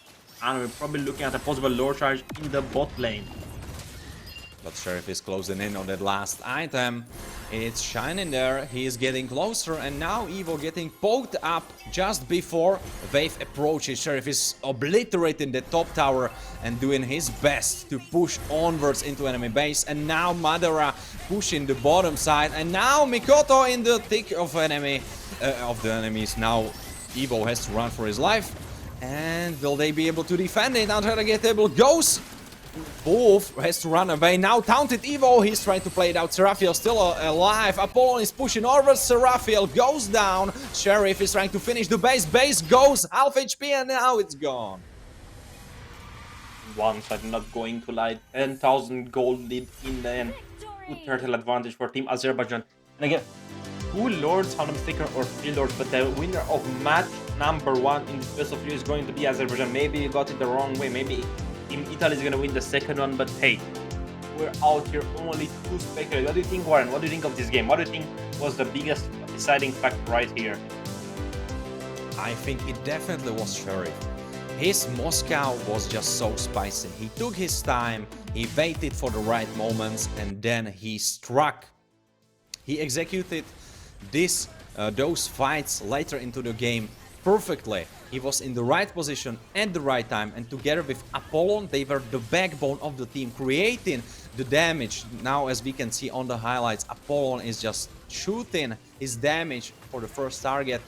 and we're probably looking at a possible lore charge in the bot lane. But Sheriff is closing in on that last item. It's shining there, he is getting closer, and now Evo getting poked up just before wave approaches. Sheriff is obliterating the top tower and doing his best to push onwards into enemy base. And now Madara pushing the bottom side, and now Mikoto in the thick of the enemies. Now Evo has to run for his life. And will they be able to defend it? Untargetable goes. Wolf has to run away. Now taunted Evo. He's trying to play it out. Seraphiel still alive. Apollon is pushing over. Seraphiel goes down. Sheriff is trying to finish the base. Base goes half HP and now it's gone. One side not going to lie. 10,000 gold lead in the end. Good turtle advantage for Team Azerbaijan. And again, 2 lords, if I'm not mistaken, or 3 lords, but the winner of match number 1 in this best of 3 is going to be Azerbaijan. Maybe you got it the wrong way. Maybe Team Italy is going to win the second one, but hey, we're out here only to speculate. What do you think, Warren? What do you think of this game? What do you think was the biggest deciding factor right here? I think it definitely was Sheriff. His Moscow was just so spicy. He took his time, he waited for the right moments, and then he struck. He executed those fights later into the game perfectly. He was in the right position at the right time, and together with Apollon, they were the backbone of the team, creating the damage. Now, as we can see on the highlights, Apollon is just shooting his damage for the first target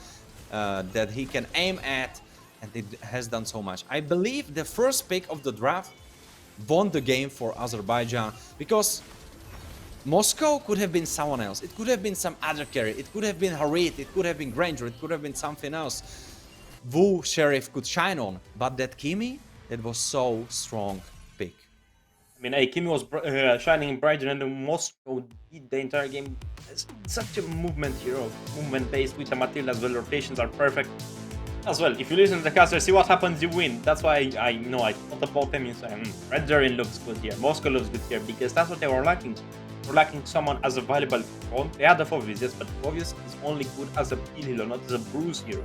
that he can aim at, and it has done so much. I believe the first pick of the draft won the game for Azerbaijan, because Moscow could have been someone else. It could have been some other carry. It could have been Harit. It could have been Granger. It could have been something else. Wu Sheriff could shine on, but that Kimi, it was so strong pick. I mean, Kimi was shining brighter than Moscow did the entire game. It's such a movement hero, movement based with the Matilda as well. Rotations are perfect as well. If you listen to the caster, see what happens, you win. That's why I thought about them. Red Zarian looks good here. Moscow looks good here because that's what they were lacking. We're lacking someone as a valuable front. They had the Phobius, yes, but Phobius is only good as a peel hero, not as a bruise hero.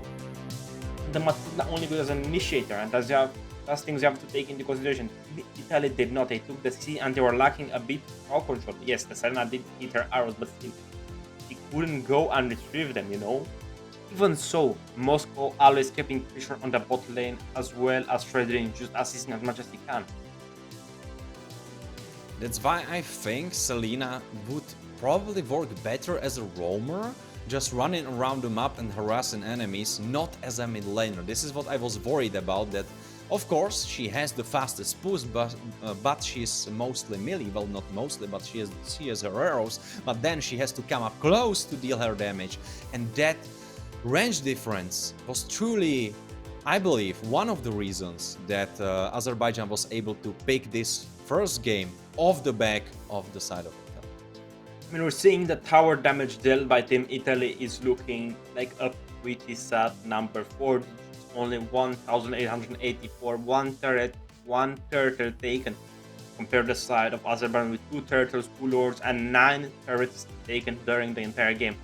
The Matilda only good as an initiator, and that's things you have to take into consideration. Italy did not. They took the C and they were lacking a bit of control. Yes, the Serena did hit her arrows, but still, he couldn't go and retrieve them, Even so, Moscow always keeping pressure on the bot lane as well as Fredrin, just assisting as much as he can. That's why I think Selena would probably work better as a roamer, just running around the map and harassing enemies, not as a mid laner. This is what I was worried about, that of course she has the fastest push, but she's mostly melee. Well, not mostly, but she has her arrows, but then she has to come up close to deal her damage, and that range difference was truly, I believe, one of the reasons that Azerbaijan was able to pick this first game off the back of the side of Italy. I mean, we're seeing the tower damage dealt by Team Italy is looking like a pretty sad number. 4 digits, only 1,884, one turret, one turtle taken. Compare the side of Azerbaijan with 2 turtles, 2 lords, and 9 turrets taken during the entire game.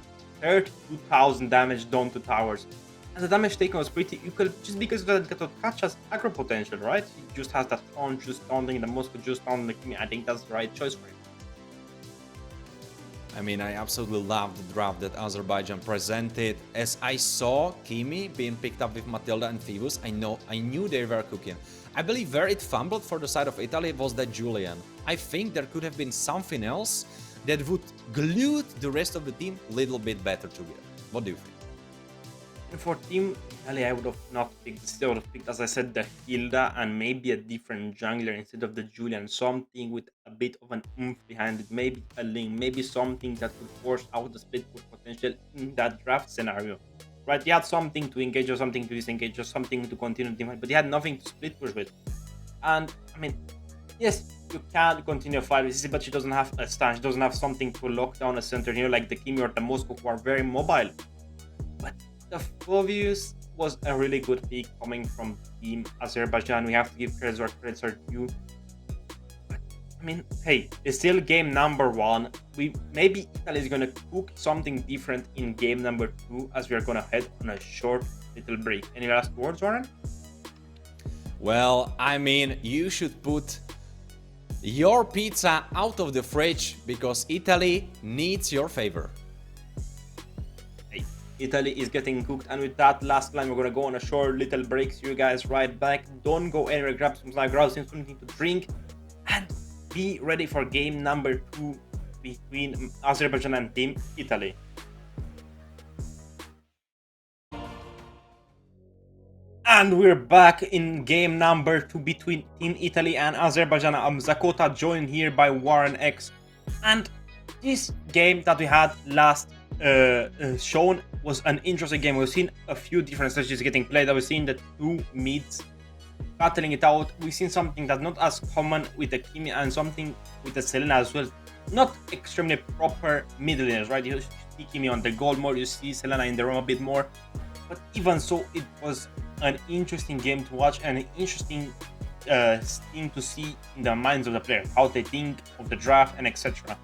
32,000 damage done to towers. And the damage taken was pretty equal just because it got Katja's aggro potential, right? He just has that on, just taunting, the Moscow just taunting. I think that's the right choice for him. I mean, I absolutely love the draft that Azerbaijan presented. As I saw Kimi being picked up with Matilda and Phoebus, I knew they were cooking. I believe where it fumbled for the side of Italy was that Julian. I think there could have been something else that would glue the rest of the team a little bit better together. What do you think? And for Team Italy, I would have not picked this. I would have picked, as I said, the Hilda and maybe a different jungler instead of the Julian. Something with a bit of an oomph behind it. Maybe a link. Maybe something that could force out the split push potential in that draft scenario. Right? He had something to engage or something to disengage or something to continue the fight, but he had nothing to split push with. And, I mean, yes, you can continue a fight with CC, but she doesn't have a stun. She doesn't have something to lock down a center, like the Kimi or the Moscow, who are very mobile. But the Phoebus was a really good pick coming from Team Azerbaijan. We have to give credits where credits are due. But, I mean, hey, it's still game number 1. Maybe Italy is going to cook something different in game number 2 as we are going to head on a short little break. Any last words, Warren? Well, I mean, you should put your pizza out of the fridge because Italy needs your favor. Italy is getting cooked, and with that last line, we're gonna go on a short little break. See you guys right back. Don't go anywhere, grab some snack, grab something to drink, and be ready for game number 2 between Azerbaijan and Team Italy. And we're back in game number 2 between Team Italy and Azerbaijan. I'm Zakota, joined here by Warren X, and this game that we had last shown was an interesting game. We've seen a few different strategies getting played. We've seen the 2 mids battling it out. We've seen something that's not as common with the Kimi and something with the Selena as well. Not extremely proper mid laners, right? You see Kimi on the gold more, you see Selena in the room a bit more. But even so, it was an interesting game to watch and an interesting thing to see in the minds of the players, how they think of the draft and etc.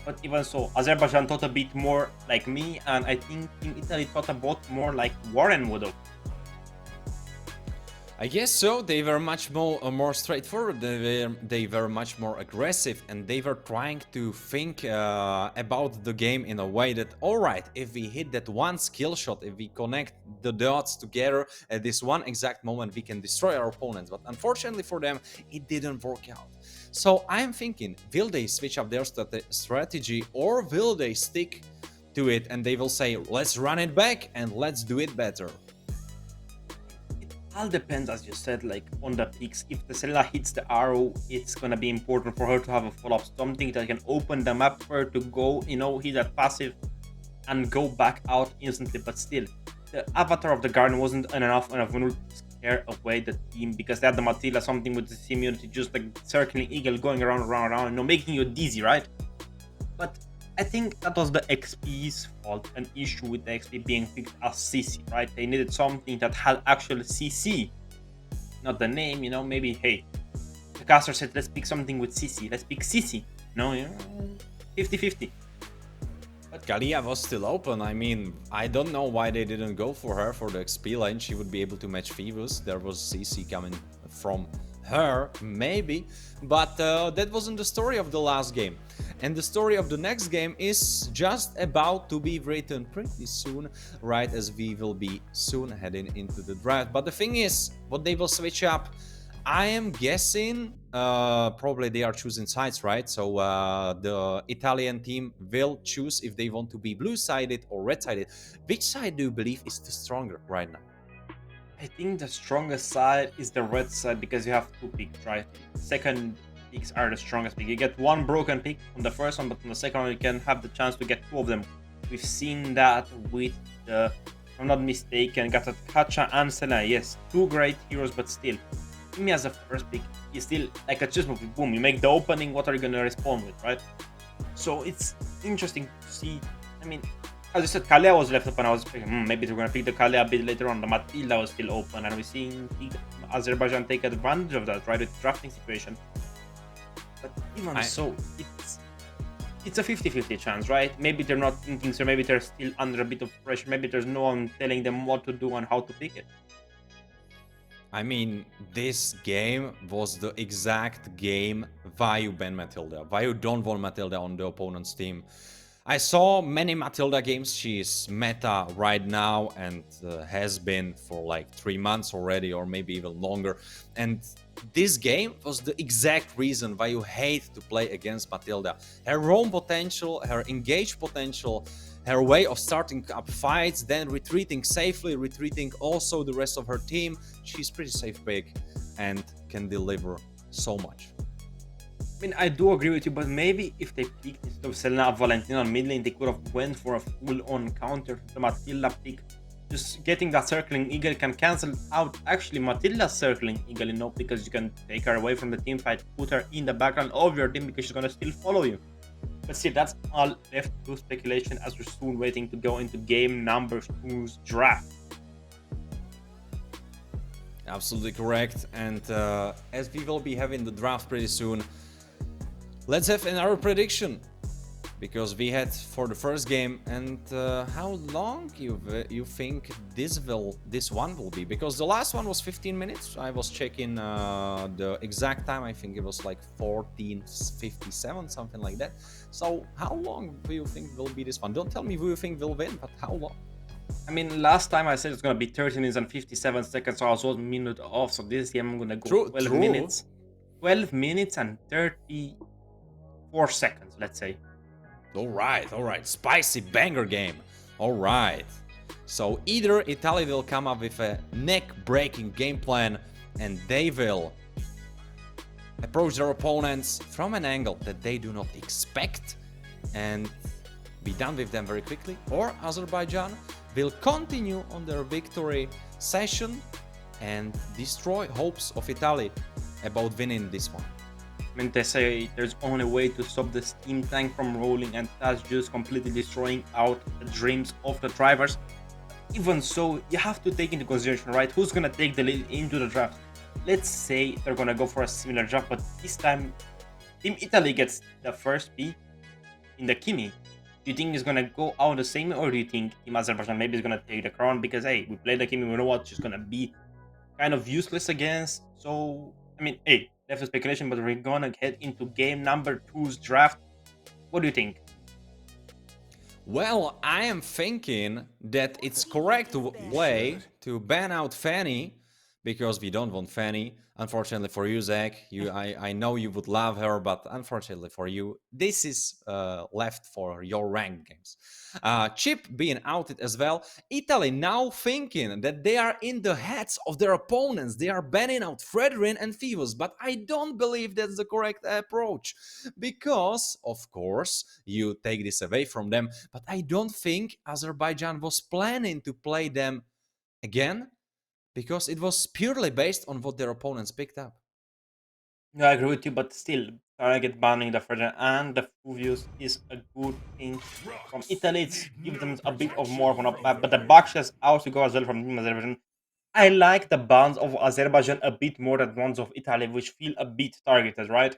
But even so, Azerbaijan thought a bit more like me, and I think Team Italy thought a bit more like Warren would have. I guess so. They were much more straightforward. They were much more aggressive, and they were trying to think about the game in a way that, all right, if we hit that one skill shot, if we connect the dots together at this one exact moment, we can destroy our opponents. But unfortunately for them, it didn't work out. So I'm thinking, will they switch up their strategy, or will they stick to it and they will say, let's run it back and let's do it better? All depends, as you said, like on the picks. If the Selena hits the arrow, it's gonna be important for her to have a follow-up, something that can open the map for her to go, hit that passive and go back out instantly. But still, the avatar of the garden wasn't enough to scare away the team, because they had the Matilda, something with the immunity, just like circling eagle, going around, making you dizzy, right? But I think that was the XP's fault, an issue with the XP being picked as CC, right? They needed something that had actual CC, not the name, maybe, hey, the caster said, let's pick something with CC, let's pick CC, 50-50. But Kalia was still open. I mean, I don't know why they didn't go for her for the XP lane. She would be able to match Phoebus. There was CC coming from her, maybe, but that wasn't the story of the last game. And the story of the next game is just about to be written pretty soon, right as we will be soon heading into the draft. But the thing is, what they will switch up, I am guessing probably they are choosing sides, right? So the Italian team will choose if they want to be blue-sided or red-sided. Which side do you believe is the stronger right now? I think the strongest side is the red side because you have two picks, right? Second picks are the strongest pick. You get one broken pick on the first one, but on the second one you can have the chance to get two of them. We've seen that with the, if I'm not mistaken, Gatakacha and Selena. Yes, two great heroes, but still, me as a first pick is still like a chess movie. Boom, you make the opening. What are you gonna respond with, right? So it's interesting to see. I mean, as I said, Kalia was left open. I was thinking, maybe they're going to pick the Kalia a bit later on. The Matilda was still open, and we're seeing Azerbaijan take advantage of that, right? With drafting situation. But even so, it's a 50-50 chance, right? Maybe they're not thinking so. Maybe they're still under a bit of pressure. Maybe there's no one telling them what to do and how to pick it. I mean, this game was the exact game why you ban Matilda, why you don't want Matilda on the opponent's team. I saw many Matilda games. She's meta right now and has been for like 3 months already, or maybe even longer. And this game was the exact reason why you hate to play against Matilda. Her roam potential, her engage potential, her way of starting up fights, then retreating safely, retreating also the rest of her team. She's pretty safe pick and can deliver so much. I mean, I do agree with you, but maybe if they picked instead of Selena Valentina on mid lane, they could have went for a full-on counter to the Matilda pick. Just getting that circling eagle can cancel out actually Matilda's circling eagle, you know, because you can take her away from the team fight, put her in the background of your team because she's gonna still follow you. But see, that's all left to speculation as we're soon waiting to go into game number 2's draft. Absolutely correct. And as we will be having the draft pretty soon, let's have another prediction, because we had for the first game. And how long you think this one will be? Because the last one was 15 minutes. I was checking the exact time. I think it was like 14:57, something like that. So how long do you think will be this one? Don't tell me who you think will win, but how long? I mean, last time I said it's gonna be 13 minutes and 57 seconds, so I was 1 minute off. So this game I'm gonna go 12 minutes. 12 minutes and 34 seconds, let's say. All right. Spicy banger game. All right. So either Italy will come up with a neck-breaking game plan and they will approach their opponents from an angle that they do not expect and be done with them very quickly, or Azerbaijan will continue on their victory session and destroy hopes of Italy about winning this one. I mean, they say there's only a way to stop the steam tank from rolling, and that's just completely destroying out the dreams of the drivers. Even so, you have to take into consideration, right, who's gonna take the lead into the draft. Let's say they're gonna go for a similar draft, but this time Team Italy gets the first pick in the Kimi. Do you think it's gonna go out the same, or do you think Team Azerbaijan maybe is gonna take the crown because hey, we played the Kimi, we know what she's gonna be kind of useless against? So I mean, hey, left speculation, but we're gonna head into game number 2's draft. What do you think? Well, I am thinking that it's correct way to ban out Fanny, because we don't want Fanny. Unfortunately for you, Zach, I know you would love her, but unfortunately for you, this is left for your ranked games. Chip being outed as well. Italy now thinking that they are in the heads of their opponents. They are banning out Fredrin and Phoebus, but I don't believe that's the correct approach, because, of course, you take this away from them, but I don't think Azerbaijan was planning to play them again, because it was purely based on what their opponents picked up. No, I agree with you, but still, target banning the Fredrin and the Fuvius is a good thing. From Italy, it's give them a bit of more of an up, but the Bakshas out to go as well from Team Azerbaijan. I like the bans of Azerbaijan a bit more than ones of Italy, which feel a bit targeted, right?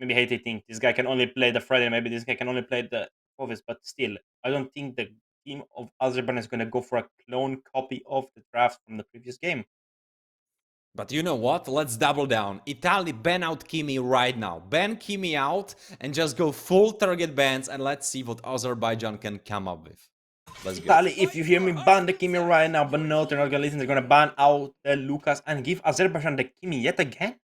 Maybe Haiti think this guy can only play the Fredrin, maybe this guy can only play the Fuvius, but still, I don't think the team of Azerbaijan is going to go for a clone copy of the draft from the previous game. But you know what? Let's double down. Italy, ban out Kimi right now. Ban Kimi out and just go full target bans, and let's see what Azerbaijan can come up with. Let's go. Italy, if you hear me, ban the Kimi right now, but no, they're not gonna listen. They're gonna ban out Lucas and give Azerbaijan the Kimi yet again.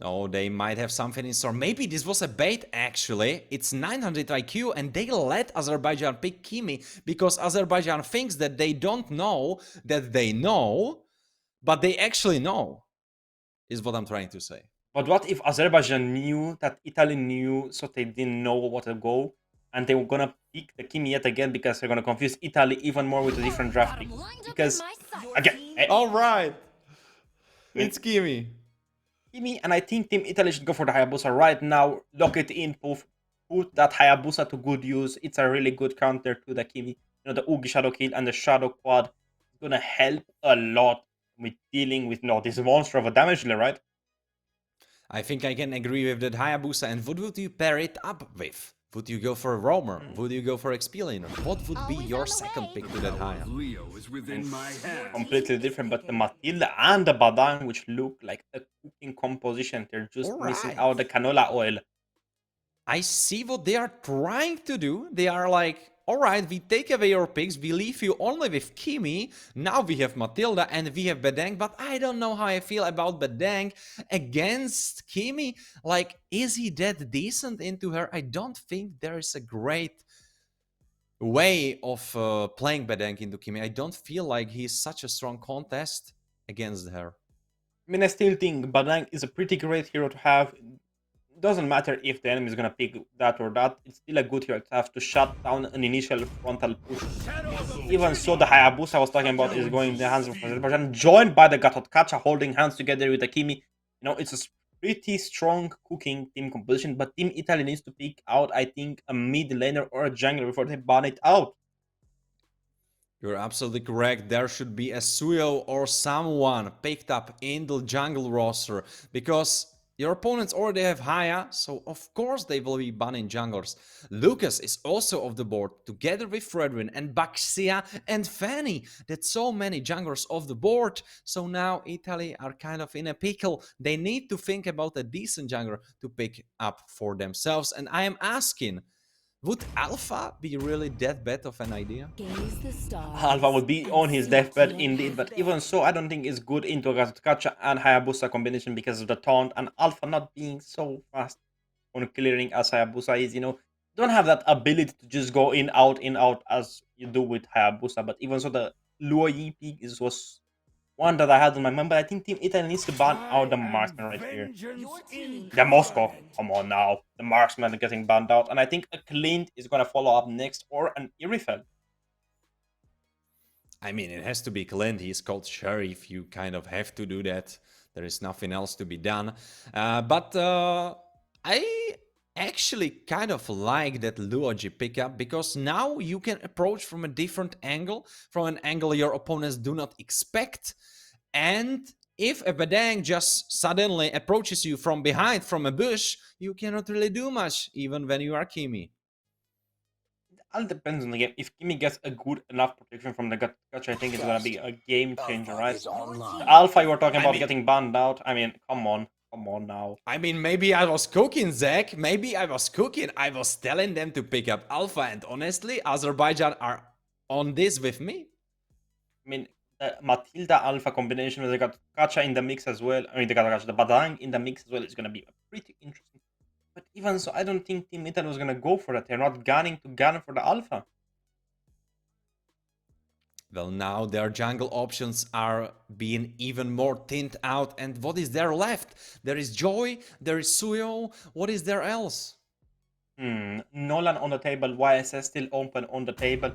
Oh, they might have something in store. Maybe this was a bait, actually. It's 900 IQ, and they let Azerbaijan pick Kimi because Azerbaijan thinks that they don't know that they know, but they actually know, is what I'm trying to say. But what if Azerbaijan knew that Italy knew, so they didn't know what to go, and they were gonna pick the Kimi yet again because they're gonna confuse Italy even more with a different draft pick? Because, again, All right. I mean, It's Kimi. Kimi, and I think Team Italy should go for the Hayabusa right now. Lock it in, put that Hayabusa to good use. It's a really good counter to the Kimi. You know, the Ugi Shadow Kill and the Shadow Quad is gonna help a lot with dealing with this monster of a damage dealer, right? I think I can agree with that Hayabusa. And what would you pair it up with? Would you go for a roamer? Would you go for XP laner? What would be your second pick to that Haya? Leo is within my hands. Completely different, but the Matilda and the Badang, which look like a cooking composition, they're just missing Alright. out the canola oil. I see what they are trying to do. They are like, alright, we take away your picks, we leave you only with Kimi. Now we have Matilda and we have Bedang, but I don't know how I feel about Bedang against Kimi. Like, is he that decent into her? I don't think there is a great way of playing Bedang into Kimi. I don't feel like he's such a strong contest against her. I mean, I still think Badang is a pretty great hero to have. Doesn't matter if the enemy is gonna pick that or that, it's still a good hero to have to shut down an initial frontal push. Even so, the Hayabusa I was talking about is going in the hands of Azerbaijan, joined by the Gatotkacha, holding hands together with the Kimi. You know, it's a pretty strong cooking team composition, but Team Italy needs to pick out, I think, a mid laner or a jungler before they ban it out. You're absolutely correct. There should be a Suyo or someone picked up in the jungle roster because your opponents already have Haya, so of course they will be banning junglers. Lucas is also off the board together with Fredwin and Baxia and Fanny. That's so many junglers off the board. So now Italy are kind of in a pickle. They need to think about a decent jungler to pick up for themselves. And I am asking, would Alpha be really that bad of an idea? Alpha would be on his deathbed indeed, but even so, I don't think it's good into Gatotkacha and Hayabusa combination because of the taunt and Alpha not being so fast on clearing as Hayabusa is. You know, don't have that ability to just go in out as you do with Hayabusa. But even so, the Luo Yi peak was one that I had on my mind, but I think Team Italy needs to ban out the marksman right here. The Moscow, come on now. The marksman is getting banned out, and I think a Clint is gonna follow up next, or an Irifel. I mean, it has to be Clint. He's called Sheriff. You kind of have to do that. There is nothing else to be done. But I actually kind of like that Luoji pickup because now you can approach from a different angle, from an angle your opponents do not expect. And if a Badang just suddenly approaches you from behind, from a bush, you cannot really do much, even when you are Kimi. It all depends on the game. If Kimi gets a good enough protection from the Gacha, I think it's gonna be a game changer, right? The Alpha you were talking about getting banned out. I mean, come on now. I mean, maybe I was cooking, Zach. Maybe I was cooking. I was telling them to pick up Alpha, and honestly, Azerbaijan are on this with me. I mean, the Matilda Alpha combination with the Gacha in the mix as well. I mean, the Badang in the mix as well is gonna be pretty interesting. But even so, I don't think Team Italy was gonna go for that. They're not gunning to gun for the Alpha. Well, now their jungle options are being even more thinned out. And what is there left? There is Joy, there is Suyo. What is there else? Nolan on the table, YSS still open on the table.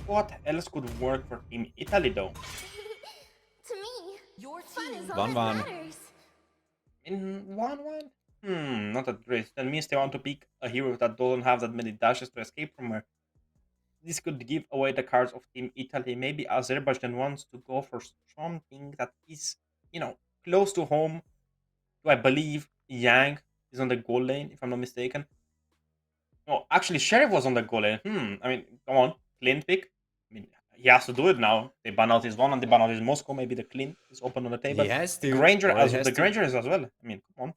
What else could work for Team Italy though? To me, your fun is all 1-1. that matters. In 1-1? Not that great. That means they want to pick a hero that doesn't have that many dashes to escape from her. This could give away the cards of Team Italy. Maybe Azerbaijan wants to go for something that is, close to home. I believe Yang is on the goal lane, if I'm not mistaken. No, actually, Sheriff was on the goal lane. I mean, come on, Clint pick. I mean, he has to do it now. They ban out his one and they ban out his Moscow. Maybe the Clint is open on the table. He has The to. Granger or he has the to. Granger is as well. I mean, come on.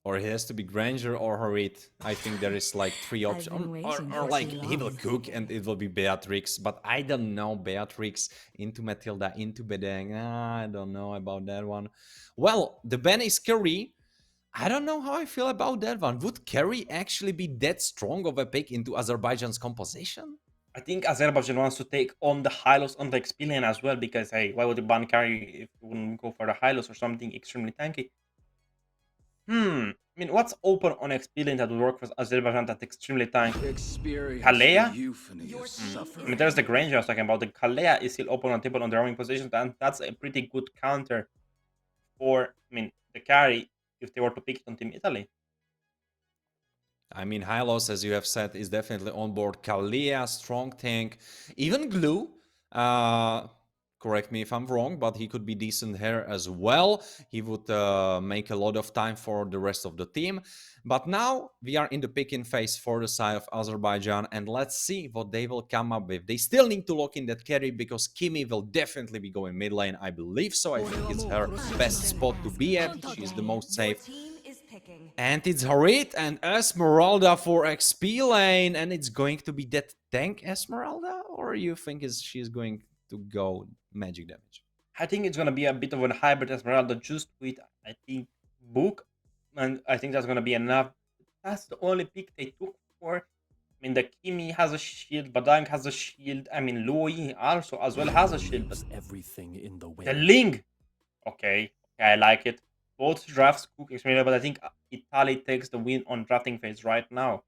Or it has to be Granger or Harit. I think there is like 3 options. Or like he will cook and it will be Beatrix. But I don't know Beatrix into Matilda, into Bedeng. I don't know about that one. Well, the ban is Curry. I don't know how I feel about that one. Would Kerry actually be that strong of a pick into Azerbaijan's composition? I think Azerbaijan wants to take on the Hylos on the XP lane as well, because hey, why would you ban carry if you wouldn't go for the Hylos or something extremely tanky? I mean, what's open on XP lane that would work for Azerbaijan that's extremely tanky? Kalea? I mean, there's the Granger I was talking about. The Kalea is still open on table on the roaming position, and that's a pretty good counter for, I mean, the carry if they were to pick it on Team Italy. I mean, Hylos, as you have said, is definitely on board. Kalia, strong tank, even Glue. Correct me if I'm wrong, but he could be decent here as well. He would make a lot of time for the rest of the team. But now we are in the picking phase for the side of Azerbaijan, and let's see what they will come up with. They still need to lock in that carry because Kimi will definitely be going mid lane, I believe so. I think it's her best spot to be at. She's the most safe. And it's Harit and Esmeralda for XP lane, and it's going to be that tank Esmeralda, or you think she's going to go magic damage? I think it's going to be a bit of a hybrid Esmeralda just with, I think, Book, and I think that's going to be enough. That's the only pick they took for. I mean, the Kimi has a shield, Badang has a shield. I mean, Loi also as well has a shield. But everything in the way. the Ling, okay, I like it. Both drafts cook extremely, but I think Italy takes the win on drafting phase right now.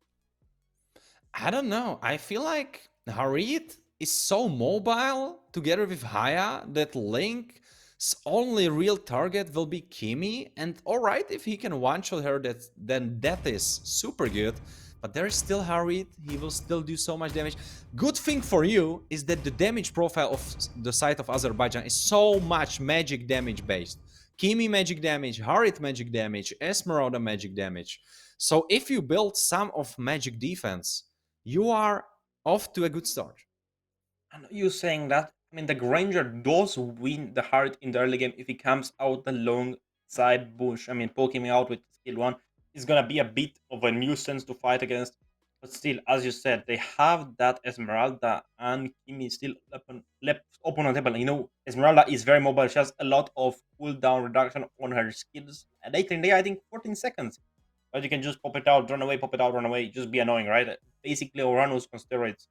I don't know. I feel like Harit is so mobile together with Haya that Link's only real target will be Kimi. And alright, if he can one-shot her, then that is super good. But there is still Harit, he will still do so much damage. Good thing for you is that the damage profile of the side of Azerbaijan is so much magic damage based. Kimi magic damage, Harit magic damage, Esmeralda magic damage. So if you build some of magic defense, you are off to a good start. I know you saying that. I mean, the Granger does win the Harit in the early game if he comes out the long side bush. I mean, poking me out with skill 1 is going to be a bit of a nuisance to fight against. But still, as you said, they have that Esmeralda and Kimi still left open on the table. You know, Esmeralda is very mobile. She has a lot of cooldown reduction on her skills. And later in the day, I think 14 seconds. But you can just pop it out, run away, pop it out, run away. Just be annoying, right? Basically, Uranus on steroids.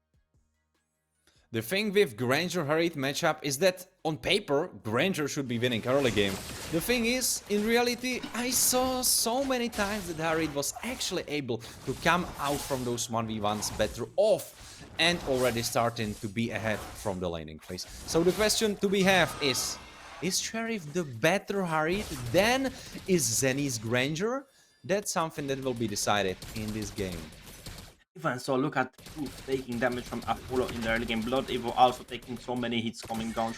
The thing with Granger Harit matchup is that on paper, Granger should be winning early game. The thing is, in reality, I saw so many times that Harit was actually able to come out from those 1v1s better off and already starting to be ahead from the laning phase. So the question to be have is Sheriff the better Harit than is Zenith's Granger? That's something that will be decided in this game. Even so, look at Truth taking damage from Apollo in the early game. Blood Evo also taking so many hits coming down.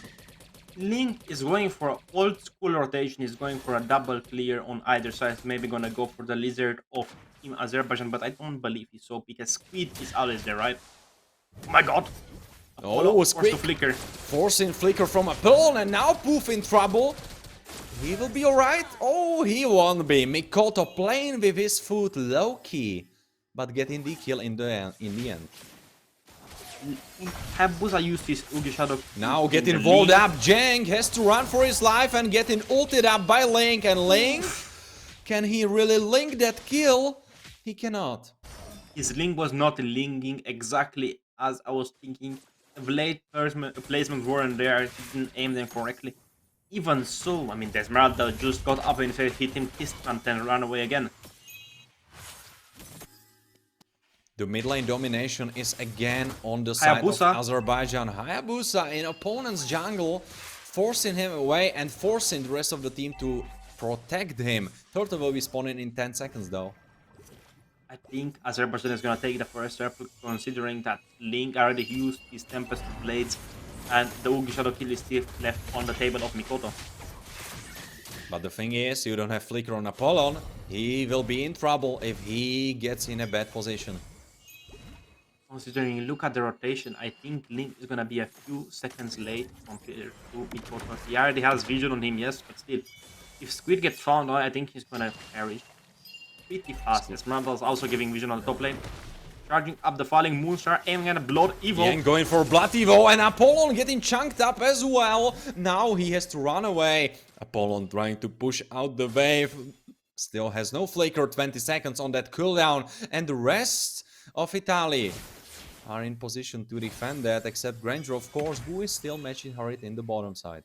Link is going for an old school rotation. He's going for a double clear on either side. Maybe gonna go for the Lizard of Team Azerbaijan, but I don't believe he's so, because Squid is always there, right? Oh my god! Apollo was quick. Flicker. Forcing Flicker from Apollo, and now Poof in trouble. He will be alright. Oh, he won't be. Mikoto playing with his foot low-key, but getting the kill in the end. Hayabusa used his Ugi Shadow. Now getting walled up. Jang has to run for his life and getting ulted up by Link. And Link, can he really link that kill? He cannot. His link was not linking exactly as I was thinking. The late placement weren't there. He didn't aim them correctly. Even so, I mean, the Esmeralda just got up and hit him, kissed, and then ran away again. The mid lane domination is again on the side of Azerbaijan. Hayabusa in opponent's jungle, forcing him away and forcing the rest of the team to protect him. Turtle will be spawning in 10 seconds though. I think Azerbaijan is going to take the first step, considering that Link already used his Tempest Blades and the Ugi Shadow kill is still left on the table of Mikoto. But the thing is, you don't have Flicker on Apollon. He will be in trouble if he gets in a bad position. Considering, look at the rotation, I think Link is going to be a few seconds late compared to Mikoto. He already has vision on him, yes, but still, if Squid gets found out, I think he's going to perish. pretty fast. Esmeralda's also giving vision on the top lane. Charging up the falling Moonstar, aiming at a Blood Evo. Yang going for Blood Evo, and Apollon getting chunked up as well. Now he has to run away. Apollon trying to push out the wave. Still has no flicker, 20 seconds on that cooldown. And the rest of Italy are in position to defend that, except Granger, of course, who is still matching Harit in the bottom side.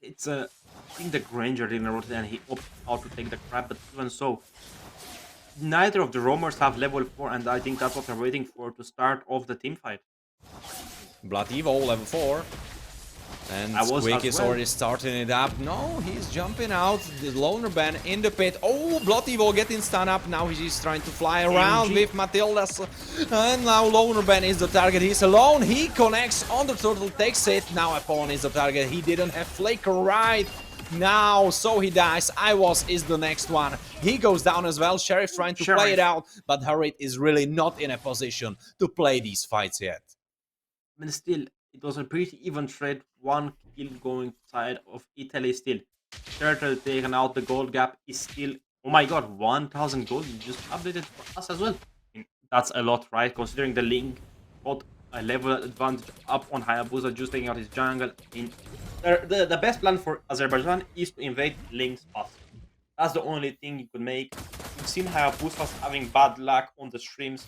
It's I think the Granger didn't rotate and he opted out to take the crap, but even so, neither of the roamers have level 4, and I think that's what they're waiting for to start off the team fight. Blood Evo, level 4. And Squeak is already starting it up. No, he's jumping out. The Loner Ban in the pit. Oh, Blood Evo getting stun up. Now he's trying to fly around with Matilda's. And now Loner Ban is the target. He's alone. He connects on the turtle, takes it. Now Apollon is the target. He didn't have flicker right now, so he dies. Iesf is the next one. He goes down as well. Sheriff trying to play it out, but Harit is really not in a position to play these fights yet. I mean, still, it was a pretty even trade. 1 kill going side of Italy still. Turtle taken out. The gold gap is still, oh my god, 1000 gold. You just updated for us as well. I mean, that's a lot, right? Considering the Link got a level advantage up on Hayabusa, just taking out his jungle. I mean, the best plan for Azerbaijan is to invade Link's path. That's the only thing you could make. We've seen Hayabusa having bad luck on the streams.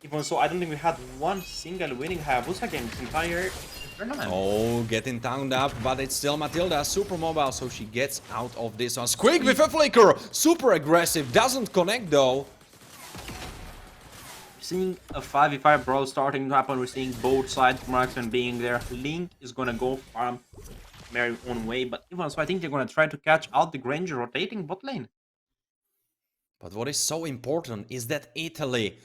Even so, I don't think we had one single winning Hayabusa game this entire tournament. Oh, getting towned up, but it's still Matilda, super mobile, so she gets out of this one. Squeak with a flicker, super aggressive, doesn't connect though. Seeing a 5v5 brawl starting to happen, we're seeing both sides, marksman being there. Link is gonna go farm their own way, but even so, I think they're gonna try to catch out the Granger rotating bot lane. But what is so important is that Italy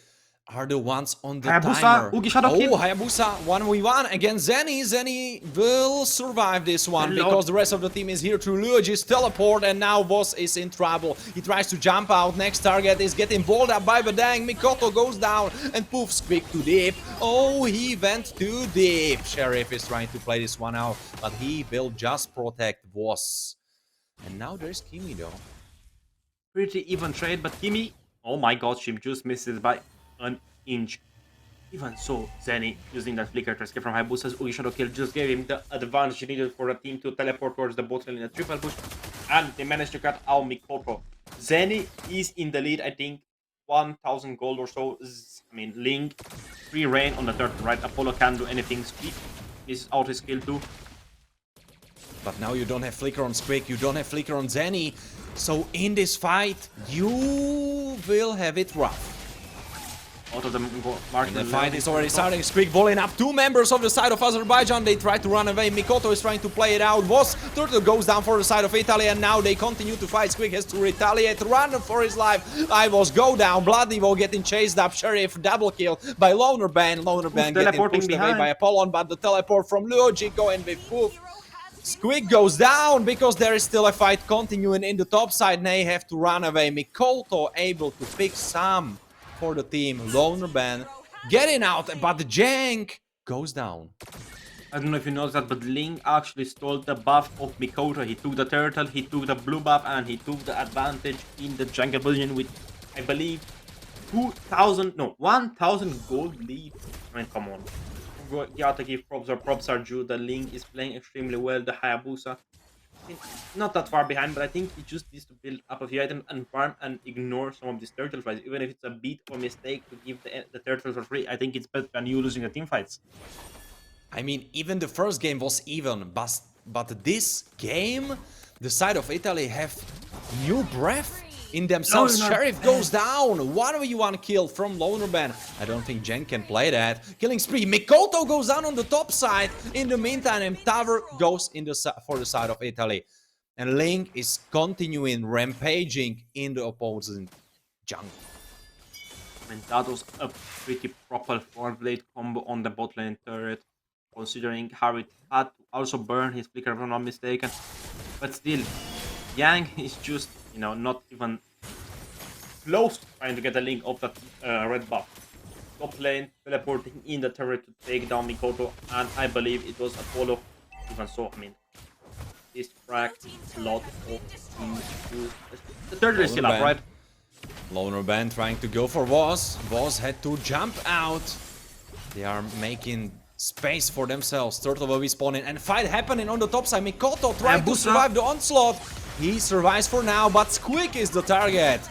are the ones on the Hayabusa, timer. Ugi shadow kill. Hayabusa 1v1 against Zenny. Zenny will survive this one because the rest of the team is here through Luigi's teleport, and now Voss is in trouble. He tries to jump out. Next target is getting balled up by Badang. Mikoto goes down and poofs quick to deep. Oh, he went too deep. Sheriff is trying to play this one out, but he will just protect Voss. And now there's Kimi though. Pretty even trade, but Kimi, oh my god, she just misses by an inch. Even so, Zenny using that flicker to escape from Hayabusa's Ugi Shadow kill just gave him the advantage he needed for the team to teleport towards the bot lane in a triple push, and they managed to cut out Mikoto. Zenny is in the lead, I think 1000 gold or so. I mean, Link, free reign on the turtle, right? Apollo can't do anything. Speed is out his skill too. But now you don't have flicker on Squeak, you don't have flicker on Zenny. So in this fight, you will have it rough. Out of the And the fight is already starting. Squeak volleying up 2 members of the side of Azerbaijan. They try to run away. Mikoto is trying to play it out. Voss, Turtle goes down for the side of Italy, and now they continue to fight. Squeak has to retaliate, run for his life. Iesf go down. Blood Evo getting chased up. Sheriff double kill by Loner Ban. Loner Ban getting pushed away by Apollon, but the teleport from Luigi going with Poof. Squeak goes down because there is still a fight continuing in the top side. They have to run away. Mikoto able to pick some for the team. Loner Ban getting out, but the jank goes down. I don't know if you noticed that, but Link actually stole the buff of Mikoto. He took the turtle, he took the blue buff, and he took the advantage in the jungle pavilion with, I believe, 1000 gold lead. I mean, come on. You have to give props where props are due. The Link is playing extremely well. The Hayabusa, I mean, not that far behind, but I think he just needs to build up a few items and farm and ignore some of these turtle fights. Even if it's a beat or mistake to give the turtle for free, I think it's better than you losing the team fights. I mean, even the first game was even, but this game, the side of Italy have new breath in themselves. Sheriff goes down. 1v1 kill from Loner Ban. I don't think Jen can play that. Killing spree. Mikoto goes down on the top side. In the meantime, Tower goes in for the side of Italy. And Link is continuing rampaging in the opposing jungle. I mean, that was a pretty proper 4-blade combo on the bot lane turret, considering how it had to also burn his flicker if I'm not mistaken. But still, Yang is just, you know, not even close to trying to get a Link of that red buff. Top lane teleporting in the turret to take down Mikoto, and I believe it was Apollo. Even so, I mean, this fracked a lot of things. The turtle is still up, right? Loner Band trying to go for Voss. Voss had to jump out. They are making space for themselves. Turtle will be spawning and fight happening on the top side. Mikoto trying to survive the onslaught. He survives for now, but Squeak is the target.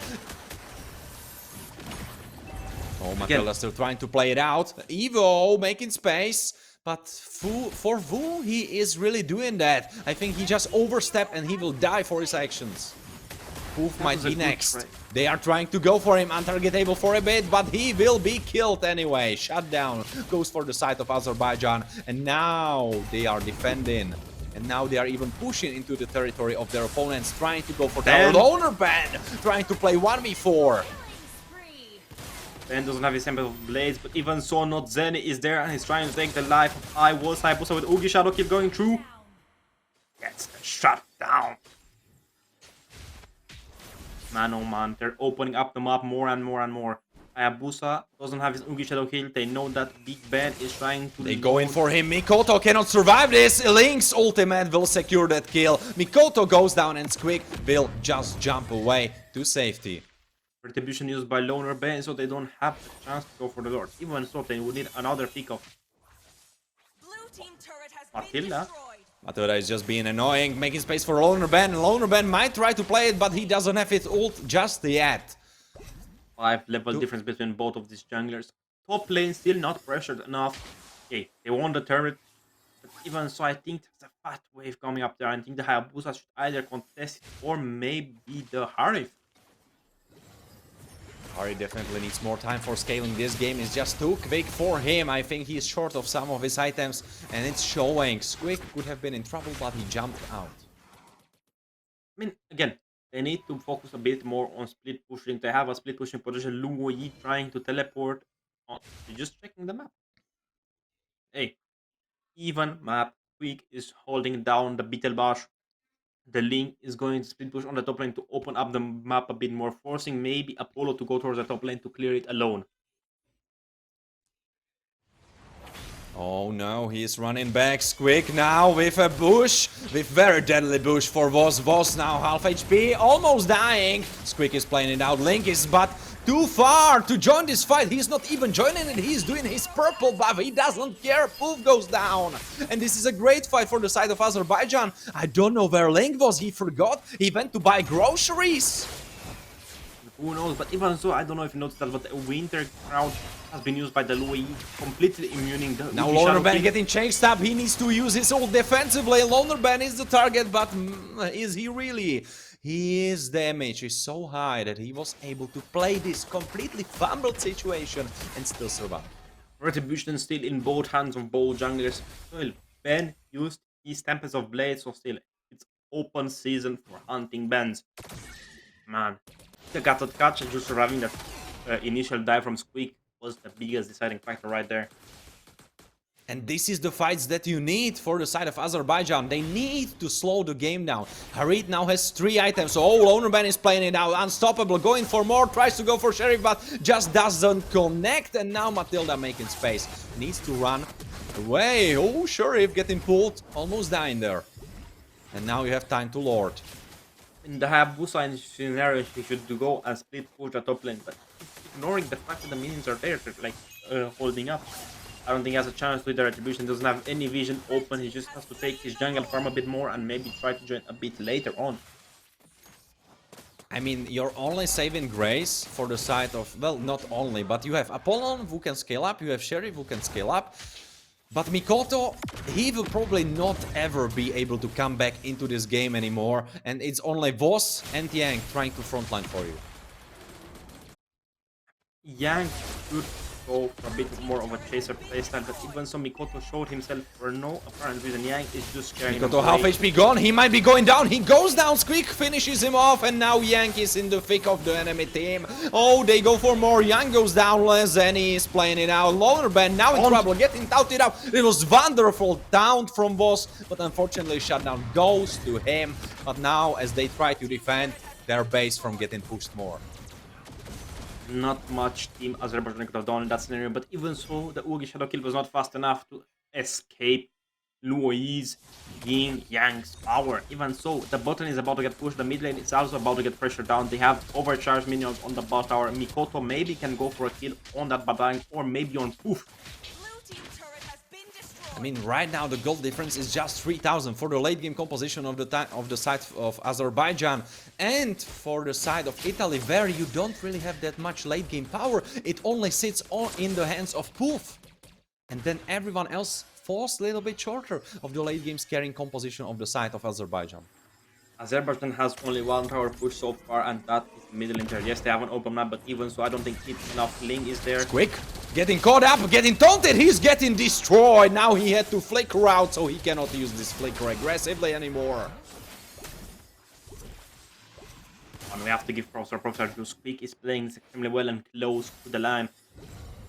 Oh, Matilda still trying to play it out. Evo making space. But for Vu, he is really doing that. I think he just overstepped and he will die for his actions. Poof might be next. They are trying to go for him, untargetable for a bit, but he will be killed anyway. Shut down. Goes for the side of Azerbaijan. And now they are defending. And now they are even pushing into the territory of their opponents, trying to go for the Loner Band, trying to play 1v4. Ben doesn't have his Temple of Blades, but even so, not Zeni is there, and he's trying to take the life of Iesf. with Oogie Shadow keep going through. Gets shut down. Man, oh man, they're opening up the map more and more and more. Hayabusa doesn't have his Oogie Shadow heal. They know that Big Ben is trying to... They go in for him. Mikoto cannot survive this. Link's ultimate will secure that kill. Mikoto goes down and Squeak will just jump away to safety. Retribution used by Loner Ben, so they don't have the chance to go for the Lord. Even so, they would need another pick of Matilda. Matilda is just being annoying, making space for Loner Ben. Loner Ben might try to play it, but he doesn't have his ult just yet. 5 level difference between both of these junglers. Top lane still not pressured enough. Okay, they won the turret. But even so, I think there's a fat wave coming up there. I think the Hayabusa should either contest it or maybe the Harif. Hari definitely needs more time for scaling. This game is just too quick for him. I think he's short of some of his items, and it's showing. Squeak could have been in trouble, but he jumped out. I mean, again, they need to focus a bit more on split pushing. They have a split pushing position. Luo Yi trying to teleport. They're just checking the map. Hey, even map. Quick is holding down the Beetle The Link is going to split push on the top lane to open up the map a bit more, forcing maybe Apollo to go towards the top lane to clear it alone. Oh no, he's running back. Squeak now with a bush, with very deadly bush for Voss. Voss now half HP, almost dying. Squeak is playing it out. Link is but too far to join this fight. He's not even joining it. He's doing his purple buff. He doesn't care. Poof goes down. And this is a great fight for the side of Azerbaijan. I don't know where Link was. He forgot. He went to buy groceries. Who knows? But even so, I don't know if you noticed that, but the winter crowd has been used by the Luo Yi, completely immuning the... Now Loner Ben getting chased up. He needs to use his ult defensively. Loner Ben is the target, but is he really? His damage is so high that he was able to play this completely fumbled situation and still survive. Retribution still in both hands of both junglers. Still, Ben used his Tempest of Blades, so still, it's open season for hunting Bens. Man, they got that catch and just surviving that initial dive from Squeak was the biggest deciding factor right there. And this is the fights that you need for the side of Azerbaijan. They need to slow the game down. Harit now has 3 items. Oh, Loner Ben is playing it now. Unstoppable, going for more. Tries to go for Sheriff, but just doesn't connect. And now Matilda making space. Needs to run away. Oh, Sheriff getting pulled. Almost dying there. And now you have time to Lord. In the Hayabusa in this scenario, he should go and split push the top lane. But ignoring the fact that the minions are there, they're like holding up. I don't think he has a chance with the Retribution. Doesn't have any vision open. He just has to take his jungle farm a bit more and maybe try to join a bit later on. I mean, you're only saving Grace for the side of... Well, not only, but you have Apollon who can scale up. You have Sheriff who can scale up. But Mikoto, he will probably not ever be able to come back into this game anymore. And it's only Voss and Yang trying to frontline for you. Yang should go for a bit more of a chaser playstyle, but even so, Mikoto showed himself for no apparent reason. Yang is just scaring him. Mikoto half HP gone, he might be going down, he goes down, Squeak finishes him off, and now Yang is in the thick of the enemy team. Oh, they go for more, Yang goes down, Zeni is playing it out, Loner Ben now in trouble, getting touted up. It was wonderful taunt from Voss, but unfortunately shutdown goes to him. But now, as they try to defend their base from getting pushed more. Not much Team Azerbaijan could have done in that scenario, but even so, the Oogie Shadow kill was not fast enough to escape Luoyi's, Yin Yang's power. Even so, the bot lane is about to get pushed. The mid lane is also about to get pressured down. They have overcharged minions on the bot tower. Mikoto maybe can go for a kill on that bot lane or maybe on Poof. I mean, right now the gold difference is just 3,000 for the late game composition of the side of Azerbaijan, and for the side of Italy, where you don't really have that much late game power. It only sits in the hands of Poof, and then everyone else falls a little bit shorter of the late game carrying composition of the side of Azerbaijan. Azerbaijan has only one tower push so far, and that is middle inter. Yes, they have an open map, but even so, I don't think it's enough. Ling is there. Quick, getting caught up, getting taunted, he's getting destroyed. Now he had to flicker out, so he cannot use this flicker aggressively anymore. And we have to give Professor because Quick is playing extremely well and close to the line.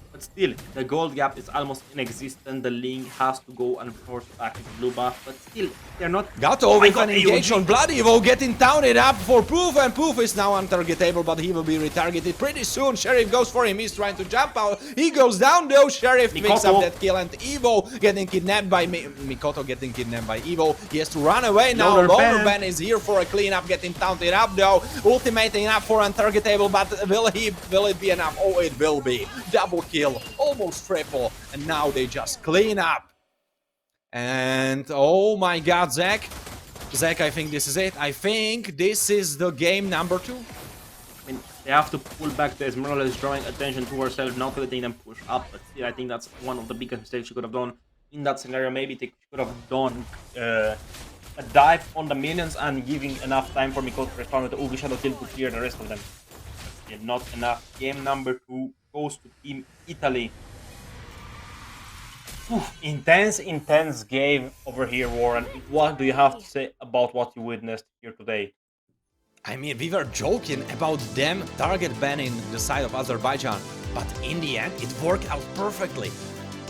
But still, the gold gap is almost inexistent. The Ling has to go and force back into blue buff, but still, they're not... Gato with an engage on Blood Evo, getting taunted up for Poof, and Poof is now untargetable, but he will be retargeted pretty soon. Sheriff goes for him, he's trying to jump out, he goes down though, Sheriff picks up that kill, and Evo getting kidnapped by Mikoto getting kidnapped by Evo. He has to run away now. Loner Ben is here for a cleanup, getting taunted up though, ultimating up for untargetable, but will it be enough? Oh, it will be. Double kill. Almost triple, and now they just clean up. And oh my god, Zach, I think this is it. I think this is the game number 2. I mean, they have to pull back. The Esmeralda is drawing attention to herself, not letting them push up, but still, I think that's one of the biggest mistakes she could have done in that scenario. Maybe they could have done a dive on the minions and giving enough time for Mikoto to respond with the Ugi Shadow kill to clear the rest of them. But still, not enough. Game number 2 goes to Team Italy. Intense game over here, Warren. What do you have to say about what you witnessed here today? I mean, we were joking about them target banning the side of Azerbaijan, but in the end, it worked out perfectly.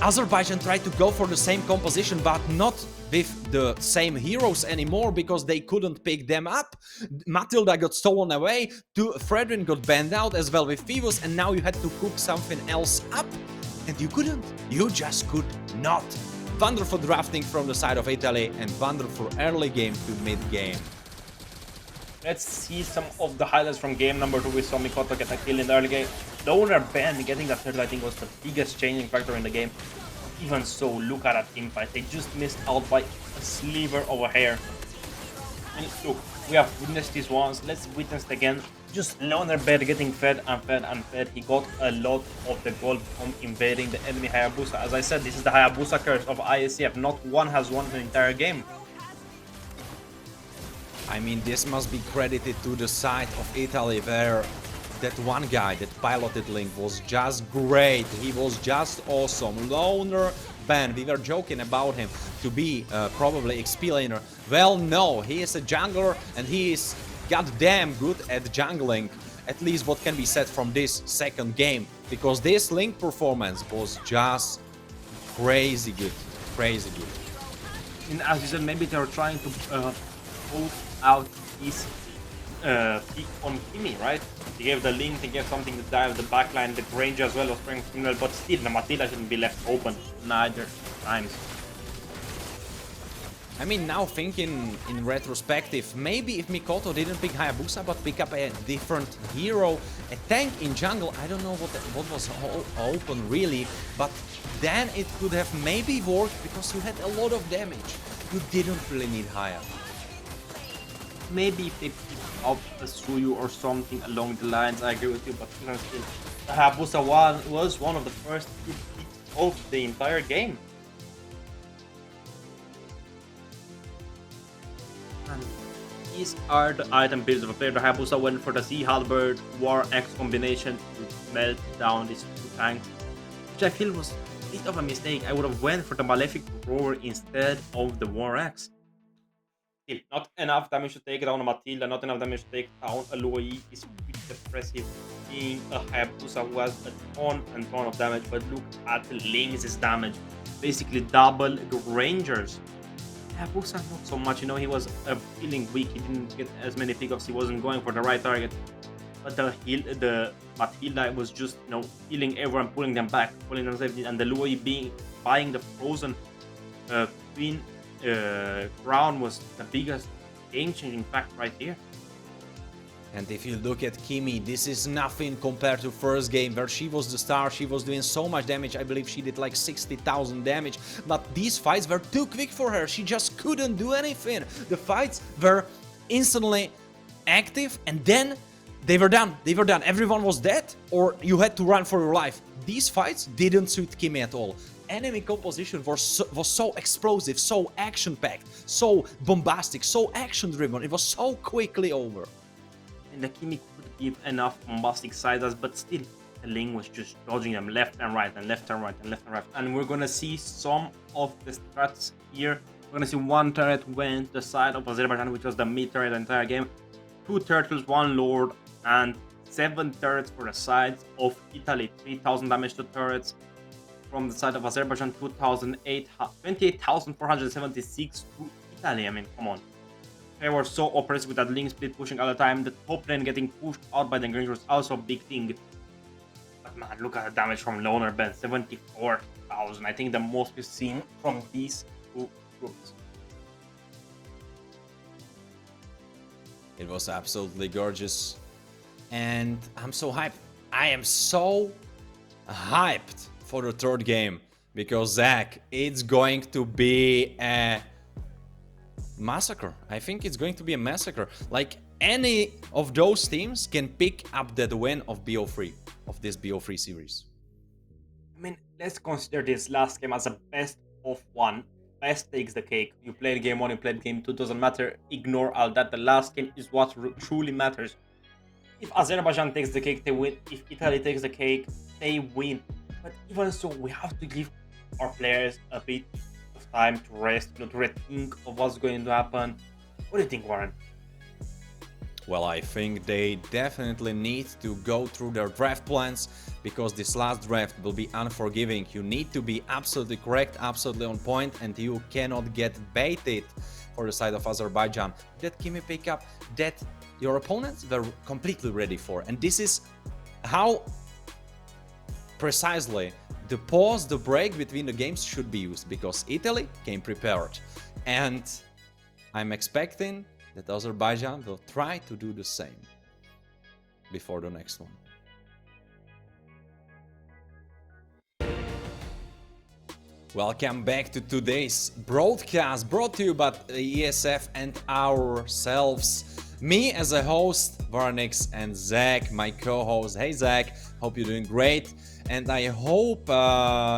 Azerbaijan tried to go for the same composition, but not with the same heroes anymore, because they couldn't pick them up. Matilda got stolen away, Fredrin got banned out as well with Phoebus, and now you had to cook something else up. And you couldn't. You just could not. Wonderful drafting from the side of Italy, and wonderful early game to mid game. Let's see some of the highlights from game number 2. We saw Mikoto get a kill in the early game. Loner Ben getting that third, I think, was the biggest changing factor in the game. Even so, look at that team fight. They just missed out by a sliver of a hair. And look, we have witnessed this once. Let's witness it again. Just Loner Ben getting fed and fed and fed. He got a lot of the gold from invading the enemy Hayabusa. As I said, this is the Hayabusa curse of Iesf. Not one has won the entire game. I mean, this must be credited to the side of Italy, where that one guy that piloted Link was just great. He was just awesome. Loner Ben, we were joking about him to be probably XP laner. Well, no, he is a jungler, and he is goddamn good at jungling. At least what can be said from this second game, because this Link performance was just crazy good. Crazy good. And as you said, maybe they were trying to pull out his pick on Kimi, right? They gave the Link, they gave something to dive the backline, the Granger as well was playing criminal, but still the Matilda shouldn't be left open neither times. I mean, now thinking in retrospective, maybe if Mikoto didn't pick Hayabusa but pick up a different hero, a tank in jungle, I don't know what was open really, but then it could have maybe worked because you had a lot of damage. You didn't really need Haya. Maybe if they picked up a Suyu or something along the lines, I agree with you, but still, the Hayabusa was one of the first 2 picks of the entire game. And these are the item builds of a player. The Hayabusa went for the Z Halberd War X combination to melt down these 2 tanks, which I feel was a bit of a mistake. I would have went for the Malefic Rover instead of the War X. Still, not enough damage to take down a Matilda, not enough damage to take down a Luoyi is pretty depressive. Being a Hayabusa who has a ton and ton of damage, but look at Ling's damage. Basically double Rangers. Hayabusa not so much, you know, he was feeling weak, he didn't get as many pickups, he wasn't going for the right target. But the Matilda was just, you know, healing everyone, pulling them back, pulling them safely, and the Luoyi buying the frozen between crown was the biggest game-changing fact right here. And if you look at Kimi, this is nothing compared to first game where she was the star, she was doing so much damage, I believe she did like 60,000 damage, but these fights were too quick for her, she just couldn't do anything. The fights were instantly active and then they were done, everyone was dead or you had to run for your life. These fights didn't suit Kimi at all. Enemy composition was so explosive, so action-packed, so bombastic, so action-driven, it was so quickly over. And the Kimi could give enough bombastic sides, but still the Ling was just dodging them left and right and left and right and left and right. And we're gonna see some of the strats here. We're gonna see one turret went the side of Azerbaijan, which was the mid turret the entire game. 2 turtles, 1 lord, and 7 turrets for the sides of Italy. 3,000 damage to turrets from the side of Azerbaijan. 28,476 to Italy. I mean, come on. They were so oppressive with that Ling split pushing all the time. The top lane getting pushed out by the Grange was also a big thing. But man, look at the damage from Loner Ben. 74,000. I think the most we've seen from these two groups. It was absolutely gorgeous. And I'm so hyped. I am so hyped for the third game. Because Zach, it's going to be a massacre. I think it's going to be a massacre. Like any of those teams can pick up that win of BO3, of this BO3 series. I mean, let's consider this last game as a best of one. Best takes the cake. You played game 1, you played game 2, doesn't matter. Ignore all that. The last game is what truly matters. If Azerbaijan takes the cake, they win. If Italy takes the cake, they win. But even so, we have to give our players a bit of time to rest, to rethink of what's going to happen. What do you think, Warren? Well, I think they definitely need to go through their draft plans, because this last draft will be unforgiving. You need to be absolutely correct, absolutely on point, and you cannot get baited for the side of Azerbaijan. That Kimi pickup that your opponents were completely ready for. And this is how precisely the pause, the break between the games should be used, because Italy came prepared. And I'm expecting that Azerbaijan will try to do the same before the next one. Welcome back to today's broadcast, brought to you by Iesf and ourselves. Me as a host, Varnix, and Zach, my co-host. Hey Zach, hope you're doing great. And I hope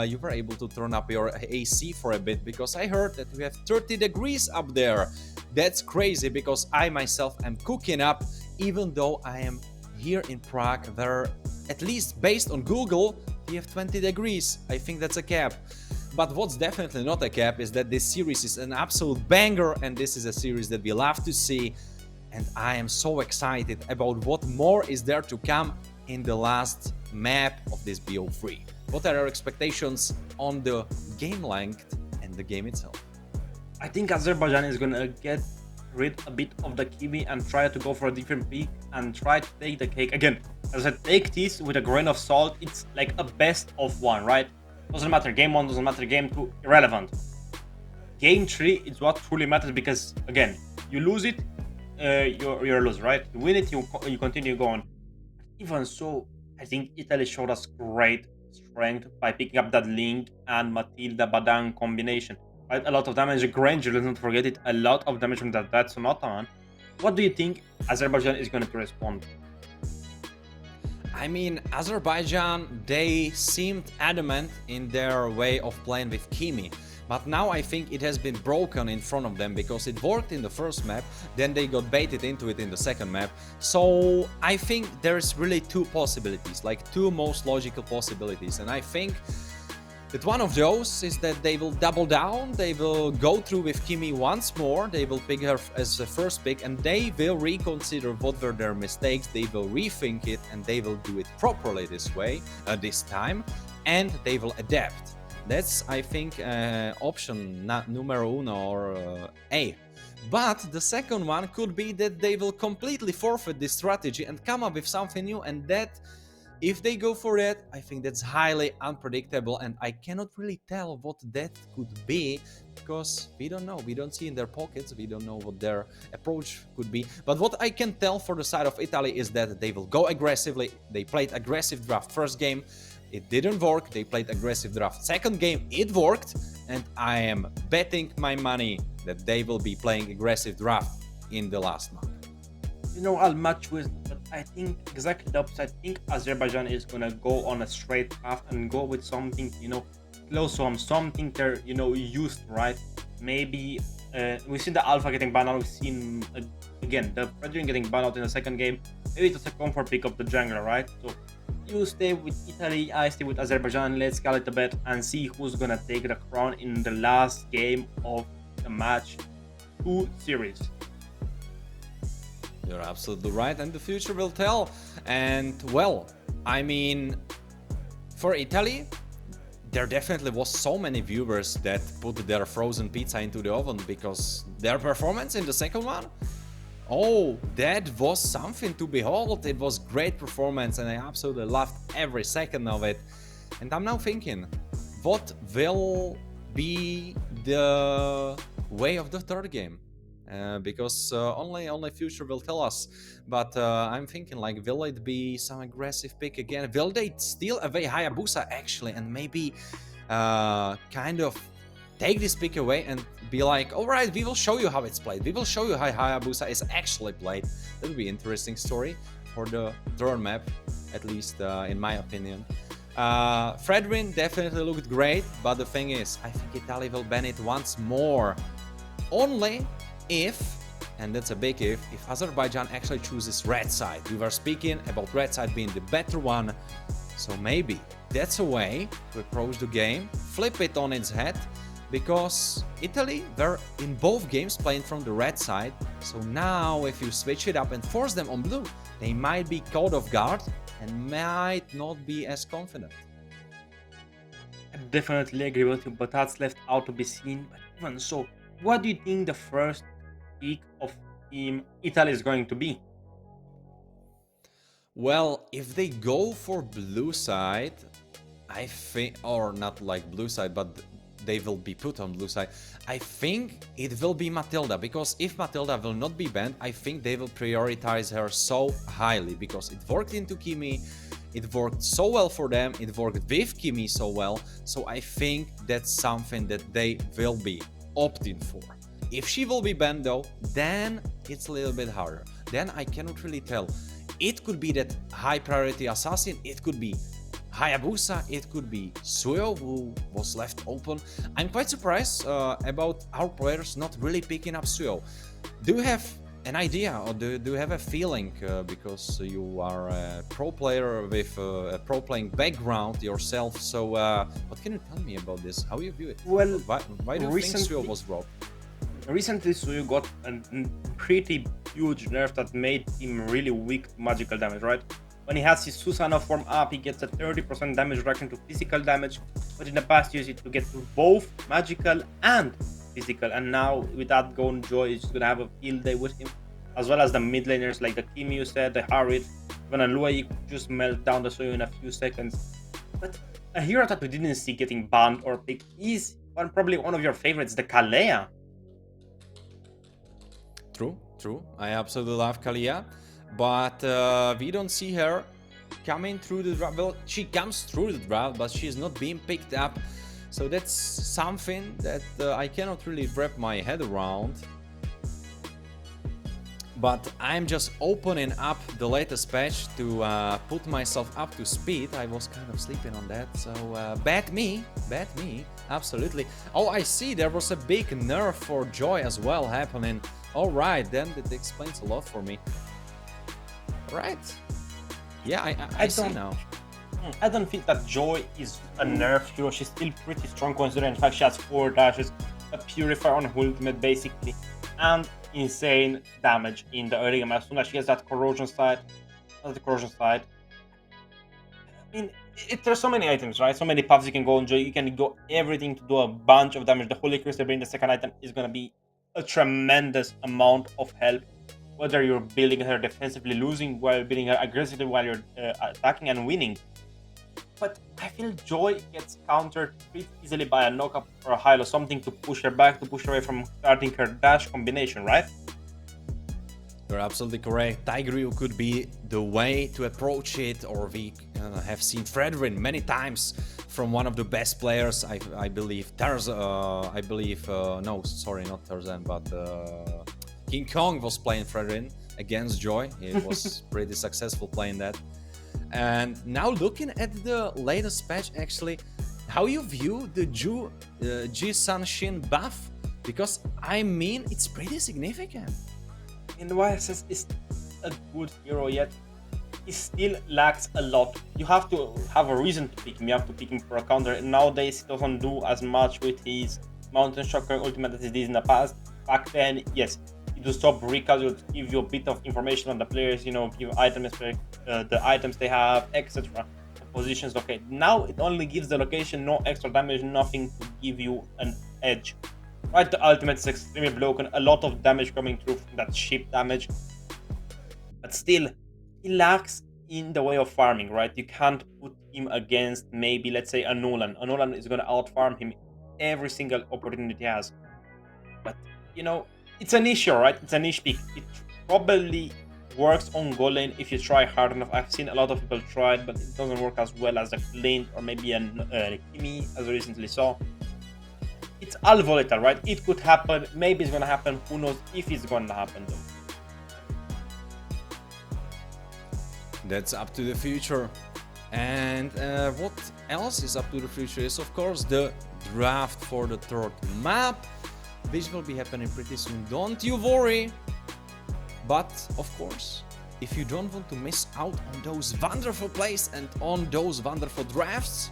you were able to turn up your AC for a bit, because I heard that we have 30 degrees up there. That's crazy, because I myself am cooking up, even though I am here in Prague, where, at least based on Google, we have 20 degrees. I think that's a cap. But what's definitely not a cap is that this series is an absolute banger, and this is a series that we love to see. And I am so excited about what more is there to come in the last map of this BO3. What are your expectations on the game length and the game itself? I think Azerbaijan is gonna get rid a bit of the Kimi and try to go for a different pick and try to take the cake. Again, as I take this with a grain of salt, it's like a best of one, right? Doesn't matter game 1, doesn't matter game 2, irrelevant. Game 3 is what truly matters, because again, you lose it, you're a loser, right? You win it, you continue going. Even so, I think Italy showed us great strength by picking up that Link and Matilda Badang combination. Right? A lot of damage. Granger, let's not forget it. A lot of damage from that Sonata, man. What do you think Azerbaijan is going to respond? I mean, Azerbaijan, they seemed adamant in their way of playing with Kimi. But now I think it has been broken in front of them, because it worked in the first map, then they got baited into it in the second map. So I think there's really two possibilities, like two most logical possibilities. And I think that one of those is that they will double down, they will go through with Kimi once more, they will pick her as the first pick, and they will reconsider what were their mistakes, they will rethink it, and they will do it properly this way, this time, and they will adapt. That's, I think, option numero uno, or A. But the second one could be that they will completely forfeit this strategy and come up with something new, and that If they go for that, I think that's highly unpredictable, and I cannot really tell what that could be because we don't know. We don't see in their pockets. We don't know what their approach could be. But what I can tell for the side of Italy is that they will go aggressively. They played aggressive draft first game. It didn't work. They played aggressive draft second game. It worked. And I am betting my money that they will be playing aggressive draft in the last month. You know, I'll match with, but I think exactly the opposite. I think Azerbaijan is gonna go on a straight path and go with something, you know, close to something they're, you know, used to, right? Maybe we've seen the Alpha getting banned out. We've seen again the Predator getting banned out in the second game. Maybe it's a comfort pick of the jungler, right? So you stay with Italy, I stay with Azerbaijan. Let's call it a bet and see who's gonna take the crown in the last game of the match 2 series. You're absolutely right, and the future will tell. And well, I mean, for Italy, there definitely was so many viewers that put their frozen pizza into the oven because their performance in the second one, oh, that was something to behold. It was great performance, and I absolutely loved every second of it. And I'm now thinking, what will be the way of the third game? Because only future will tell us. But I'm thinking, like, will it be some aggressive pick again? Will they steal away Hayabusa actually, and maybe kind of take this pick away and be like, all right, we will show you how it's played. We will show you how Hayabusa is actually played. That would be an interesting story for the third map, at least in my opinion. Fredrin definitely looked great, but the thing is, I think Italy will ban it once more. Only if, and that's a big if Azerbaijan actually chooses red side. We were speaking about red side being the better one, so maybe that's a way to approach the game, flip it on its head, because Italy were in both games playing from the red side, so now if you switch it up and force them on blue, they might be caught off guard and might not be as confident. I definitely agree with you, but that's left out to be seen. But even so, what do you think the first pick of Team Italy is going to be? Well, if they go for blue side, I think, or not like blue side, but they will be put on blue side, I think it will be Matilda, because if Matilda will not be banned, I think they will prioritize her so highly, because it worked into Kimi, it worked so well for them, it worked with Kimi so well, so I think that's something that they will be opting for. If she will be banned though, then it's a little bit harder. Then I cannot really tell. It could be that high priority assassin, it could be Hayabusa, it could be Suyo, who was left open. I'm quite surprised about our players not really picking up Suyo. Do you have an idea, or do you have a feeling, because you are a pro player with a pro playing background yourself, so what can you tell me about this? How you view it? Well, why do you think Suyo was dropped? Recently, Suyu got a pretty huge nerf that made him really weak to magical damage, right? When he has his Susano form up, he gets a 30% damage reduction to physical damage, but in the past he used it to get to both magical and physical, and now with that Gone Joy, he's gonna have a field day with him, as well as the mid laners like the Kimi you said, the Harid, when a Lua you could just melt down the Suyu in a few seconds. But a hero that we didn't see getting banned or picked is probably one of your favorites, the Kalea. True. I absolutely love Kalia, but we don't see her coming through the draft. Well, she comes through the draft, but she's not being picked up. So that's something that I cannot really wrap my head around. But I'm just opening up the latest patch to put myself up to speed. I was kind of sleeping on that, so bet me, absolutely. Oh, I see there was a big nerf for Joy as well happening. All right, then that explains a lot for me. Right. Yeah, I see now. I don't think that Joy is a nerf hero. She's still pretty strong considering the fact she has 4 dashes, a Purifier on her ultimate basically, and insane damage in the early game. As soon as she gets that corrosion side, I mean, there's so many items, right? So many paths you can go on Joy. You can go everything to do a bunch of damage. The Holy Crystal being the second item is going to be a tremendous amount of help. whether you're building her defensively, losing while building her aggressively while you're attacking and winning. But I feel Joy gets countered pretty easily by a knockup or a hilo, something to push her back, to push her away from starting her dash combination, right? You're absolutely correct. Tigreal could be the way to approach it, or we have seen Fredrin many times from one of the best players. I believe Tarzan. No, sorry, not Tarzan, but King Kong was playing Fredrin against Joy. He was pretty successful playing that. And now looking at the latest patch, actually, how you view the Ji Sanshin buff? Because I mean, it's pretty significant. And YSS is a good hero, yet he still lacks a lot. You have to have a reason to pick him. You have to pick him for a counter. And nowadays, he doesn't do as much with his Mountain Shocker ultimate as he did in the past. Back then, yes, he do stop recalls, would give you a bit of information on the players, give items, the items they have, etc. The positions. Okay, now it only gives the location, no extra damage, nothing to give you an edge. Right, the ultimate is extremely broken, a lot of damage coming through from that ship damage. But still, he lacks in the way of farming, right? You can't put him against maybe, let's say, a Nolan. A Nolan is going to out-farm him every single opportunity he has. But, it's a niche, right? It's a niche pick. It probably works on goal lane if you try hard enough. I've seen a lot of people try it, but it doesn't work as well as a Clint or maybe a Kimi, as I recently saw. It's all volatile, right? It could happen. Maybe it's going to happen. Who knows if it's going to happen, though. That's up to the future. And what else is up to the future is, of course, the draft for the third map, which will be happening pretty soon. Don't you worry. But, of course, if you don't want to miss out on those wonderful plays and on those wonderful drafts,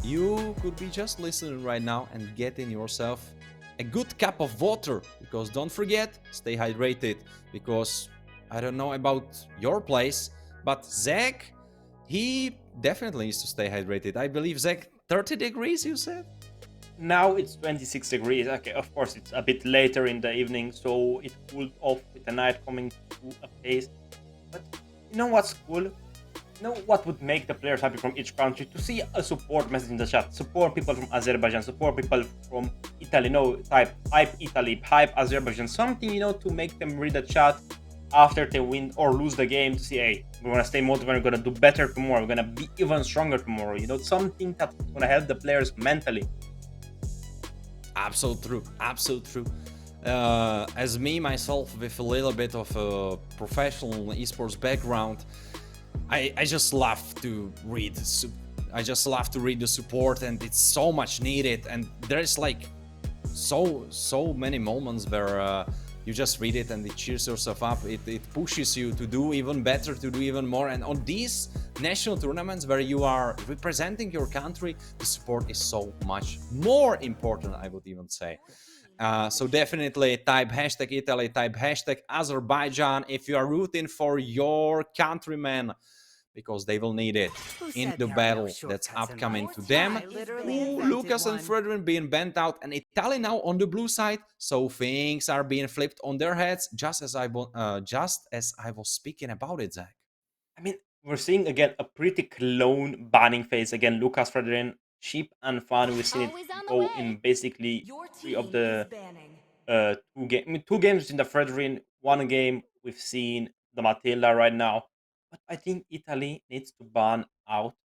you could be just listening right now and getting yourself a good cup of water. Because don't forget, stay hydrated. Because I don't know about your place, but Zach, he definitely needs to stay hydrated. I believe, Zach, 30 degrees, you said? Now it's 26 degrees. Okay, of course, it's a bit later in the evening, so it cooled off with the night coming to a pace. But you know what's cool? What would make the players happy from each country? To see a support message in the chat. Support people from Azerbaijan, support people from Italy. Type hype Italy, hype Azerbaijan. Something, to make them read the chat after they win or lose the game, to see, hey, we're going to stay motivated, we're going to do better tomorrow, we're going to be even stronger tomorrow. Something that's going to help the players mentally. Absolute true, absolute true. As me, myself, with a little bit of a professional esports background, I just love to read. I just love to read the support, and it's so much needed. And there's like so many moments where you just read it and it cheers yourself up. It pushes you to do even better, to do even more. And on these national tournaments where you are representing your country, the support is so much more important, I would even say. So definitely type hashtag Italy, type hashtag Azerbaijan if you are rooting for your countrymen, because they will need it in the battle that's upcoming to them. Ooh, Lucas and Fredrin being bent out, and Italy now on the blue side, so things are being flipped on their heads, just as I was speaking about it, Zach. I mean, we're seeing again a pretty clone banning phase. Again, Lucas, Fredrin, Sheep, and Fan. We've seen it go in basically three of the two games in the Fredrin, one game we've seen the Matilda right now. But I think Italy needs to ban out.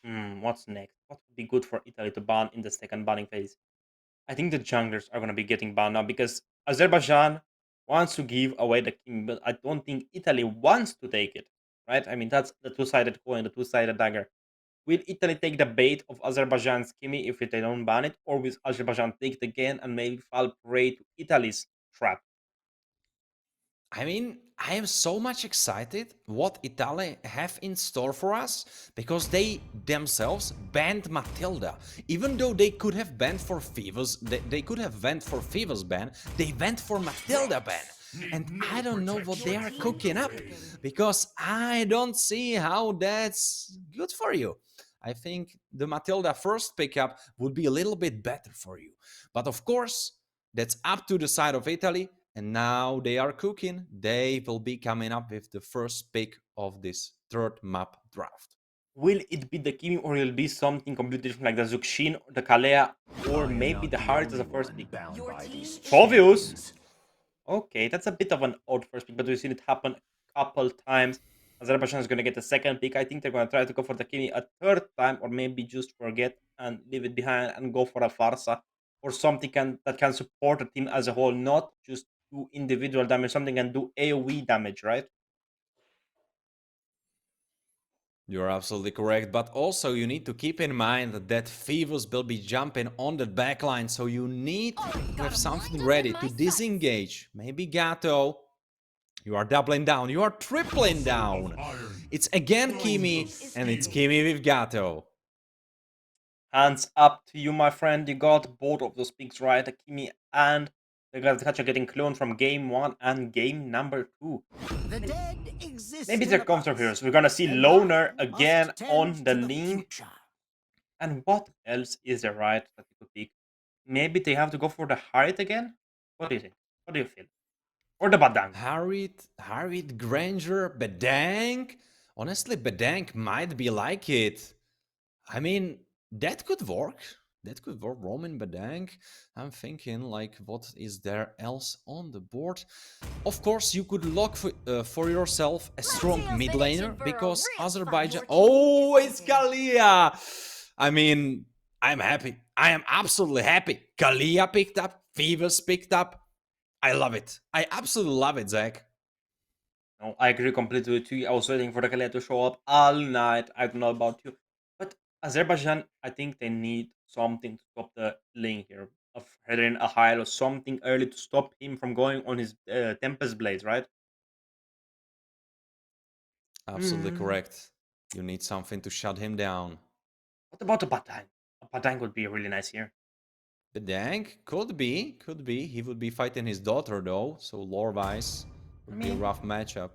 What's next? What would be good for Italy to ban in the second banning phase? I think the junglers are going to be getting banned now, because Azerbaijan wants to give away the king, but I don't think Italy wants to take it, right? I mean, that's the two-sided coin, the two-sided dagger. Will Italy take the bait of Azerbaijan's Kimi if they don't ban it, or will Azerbaijan take it again and maybe fall prey to Italy's trap? I mean, I am so much excited what Italy have in store for us, because they themselves banned Matilda. Even though they could have banned for Fevers, they could have went for Fevers ban, they went for Matilda ban. And I don't know what they are cooking up, because I don't see how that's good for you. I think the Matilda first pickup would be a little bit better for you. But of course, that's up to the side of Italy. And now they are cooking. They will be coming up with the first pick of this third map draft. Will it be the Kimi or will it be something completely different like the Zuxin or the Kalea or I am maybe not the the Harit as a only first one pick? bound by these Obvious. chains. Okay, that's a bit of an odd first pick, but we've seen it happen a couple times. Azerbaijan is going to get a second pick. I think they're going to try to go for the Kimi a third time, or maybe just forget and leave it behind and go for a Farsa or something that can support the team as a whole, not just do individual damage, something can do AoE damage, right? You're absolutely correct, but also you need to keep in mind that Phoebus will be jumping on the backline, so you need to have something ready to disengage. Maybe Gato. You are doubling down, you are tripling down. It's again Kimi, and it's Kimi with Gato. Hands up to you, my friend. You got both of those picks right, Kimi and the Gacha getting cloned from game 1 and game number 2. The dead exist Maybe in they're the counter past, heroes. We're gonna see and Loner I again must tend on the to link. future. And what else is there right that we could pick? Maybe they have to go for the Harit again? What do you think? What do you feel? Or the Badang? Harriet Granger, Bedank. Honestly, Bedank might be like it. I mean, that could work. That could work. Roman Bedank. I'm thinking, like, what is there else on the board? Of course, you could look for yourself a strong mid laner because Azerbaijan. Oh, it's Kalia! I mean, I'm happy. I am absolutely happy. Kalia picked up. Phoebus picked up. I love it. I absolutely love it, Zach. No, I agree completely with you. I was waiting for the Kalea to show up all night. I don't know about you. But Azerbaijan, I think they need something to stop the lane here. Of heading a Heil or something early to stop him from going on his Tempest Blades, right? Absolutely correct. You need something to shut him down. What about the Batang? A Batang would be really nice here. Bedank could be. He would be fighting his daughter though, so lore-wise I would be a mean, rough matchup.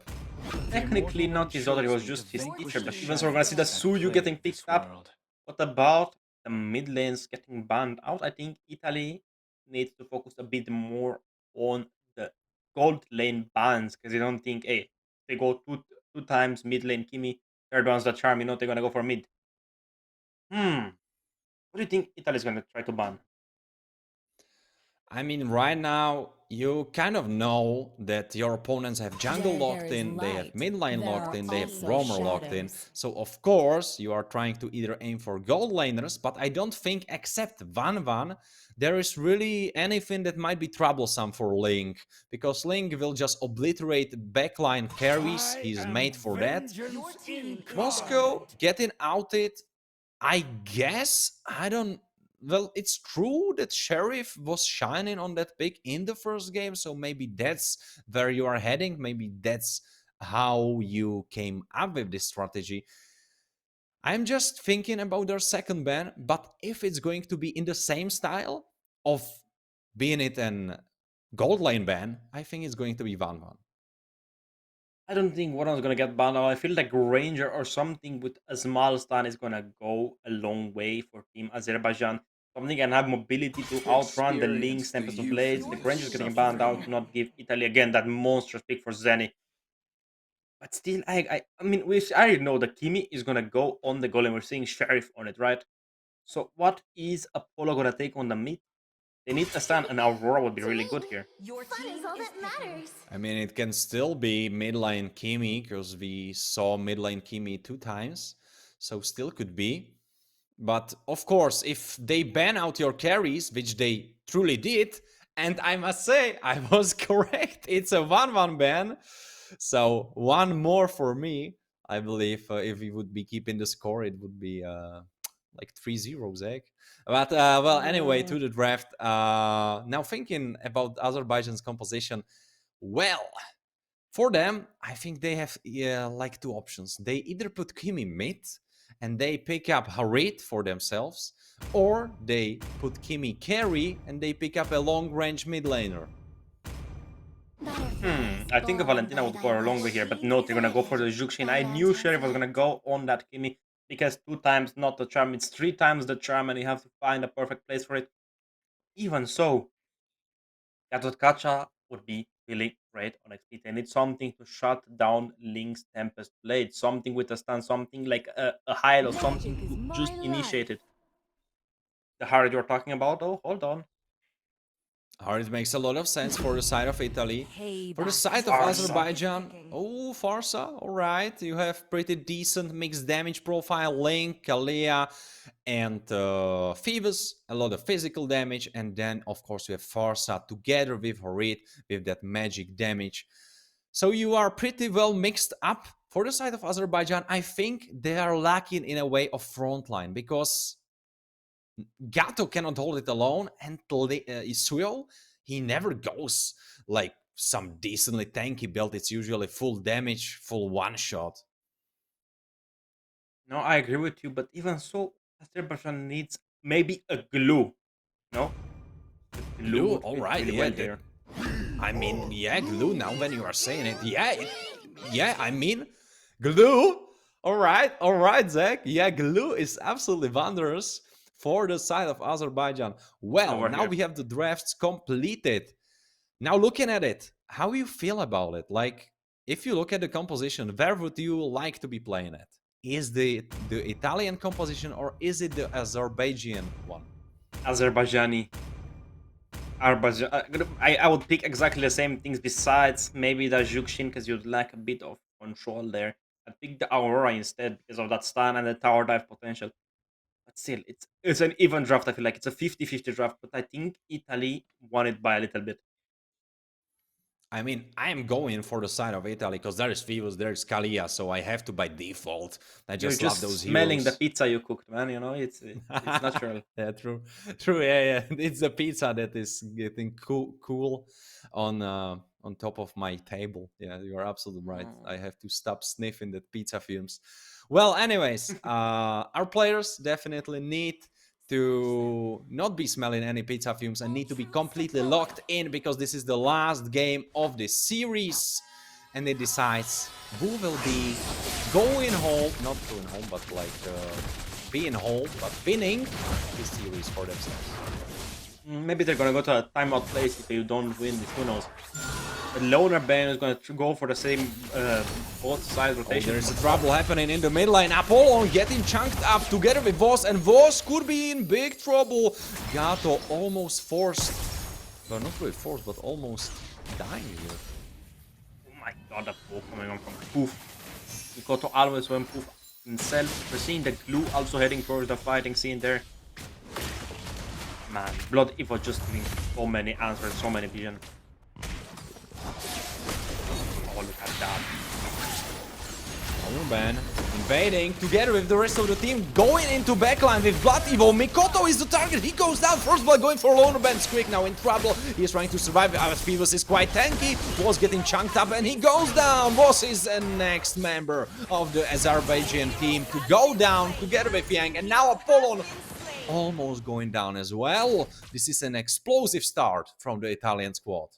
technically not his daughter, he was just his teacher. But even so, we're gonna see the Suyu getting picked up. What about the mid lanes getting banned out? I think Italy needs to focus a bit more on the gold lane bans because they don't think, hey, they go two times mid lane Kimi, third one's the charm, they're gonna go for mid. What do you think Italy's gonna try to ban? I mean, right now, you kind of know that your opponents have jungle locked in, they have mid lane locked in, they have roamer locked in. So, of course, you are trying to either aim for gold laners, but I don't think, except Van, there is really anything that might be troublesome for Link, because Link will just obliterate backline carries, he's made for that. Moscow getting outed, I guess, I don't. Well, it's true that Sheriff was shining on that pick in the first game, so maybe that's where you are heading. Maybe that's how you came up with this strategy. I'm just thinking about their second ban, but if it's going to be in the same style of being it an gold lane ban, I think it's going to be Van. I don't think one of gonna get banned out. I feel like Ranger or something with a small stun is gonna go a long way for Team Azerbaijan. Something can have mobility to outrun the Lynx, Experience the Tempest of Blades. youth The and Granger's getting banned out to suffering. not give Italy again that monstrous pick for Zenny. But still, I mean, I already know that Kimi is gonna go on the golem. We're seeing Sheriff on it, right? So what is Apollo gonna take on the mid? They need a stun, and Aurora would be To really me, good here. fun is all that matters. I mean, it can still be mid lane Kimi, because we saw mid lane Kimi 2 times, so still could be. But of course, if they ban out your carries, which they truly did, and I must say, I was correct, it's a 1-1 ban. So one more for me. I believe if we would be keeping the score, it would be like 3-0, Zach. But well, anyway, to the draft. Now thinking about Azerbaijan's composition, well, for them, I think they have like two options. They either put Kimi mid and they pick up Harit for themselves, or they put Kimi carry and they pick up a long-range mid laner. I think Valentina would go a long way here, but no, they're gonna go for the Juxin. I knew Sheriff was gonna go on that Kimi because 2 times not the charm, it's 3 times the charm, and you have to find a perfect place for it. Even so, Gatot Kacha would be really great on XP. They need something to shut down Link's Tempest Blade, something with a stun, something like a heil or something Magic is to my just life. initiate it. The hard you're talking about, though, hold on. It makes a lot of sense for the side of Italy. For the Payback side of Farsa. Azerbaijan, oh, Farsa, alright. You have pretty decent mixed damage profile, Link, Kalia, and Phoebus, a lot of physical damage, and then, of course, you have Farsa together with Harit, with that magic damage. So you are pretty well mixed up. For the side of Azerbaijan, I think they are lacking in a way of frontline, because Gato cannot hold it alone, and Isuyo, he never goes like some decently tanky build. It's usually full damage, full one-shot. No, I agree with you, but even so, Azerbaijan needs maybe a glue. No? The glue Glue, would fit alright, really yeah. well here. I mean, yeah, glue now when you are saying it. Yeah, I mean, glue. Alright, Zach. Yeah, glue is absolutely wondrous for the side of Azerbaijan. Well, Over now here. we have the drafts completed. Now looking at it, how you feel about it? Like, if you look at the composition, where would you like to be playing at? Is the Italian composition or is it the Azerbaijan one? Azerbaijani. I would pick exactly the same things besides maybe the Jukshin because you'd lack a bit of control there. I'd pick the Aurora instead because of that stun and the tower dive potential. But still, it's an even draft. I feel like it's a 50-50 draft, but I think Italy won it by a little bit. I mean, I am going for the side of Italy because there is Vivos, there is Kalia, so I have to by default. I You're just love just those smelling the heroes. pizza you cooked, man. You know, it's natural. Yeah, true. Yeah. It's the pizza that is getting cool on top of my table. Yeah, you are absolutely right. I have to stop sniffing the pizza fumes. Well, anyways, our players definitely need to not be smelling any pizza fumes and need to be completely locked in because this is the last game of the series, and it decides who will be going home, not going home, but like being home, but winning this series for themselves. Maybe they're gonna go to a timeout place if you don't win this. Who knows? The loner band is gonna go for the same both side rotation. There's a trouble happening in the mid lane. Apollon getting chunked up together with Voss, and Voss could be in big trouble. Gato almost forced, well, not really forced, but almost dying here. Oh my god, that ball coming on from Poof. Mikoto always went Poof himself. We're seeing the glue also heading towards the fighting scene there. Man, Blood Evo just giving so many answers, so many vision. Oh, look at that. Urban invading together with the rest of the team, going into backline with Blood Evo. Mikoto is the target. He goes down. First blood going for Loner Band. Squeak now in trouble. He is trying to survive. Our Phoebus is quite tanky. Was getting chunked up and he goes down. Voss is the next member of the Azerbaijan team to go down together with Yang. And now Apollon almost going down as well. This is an explosive start from the Italian squad.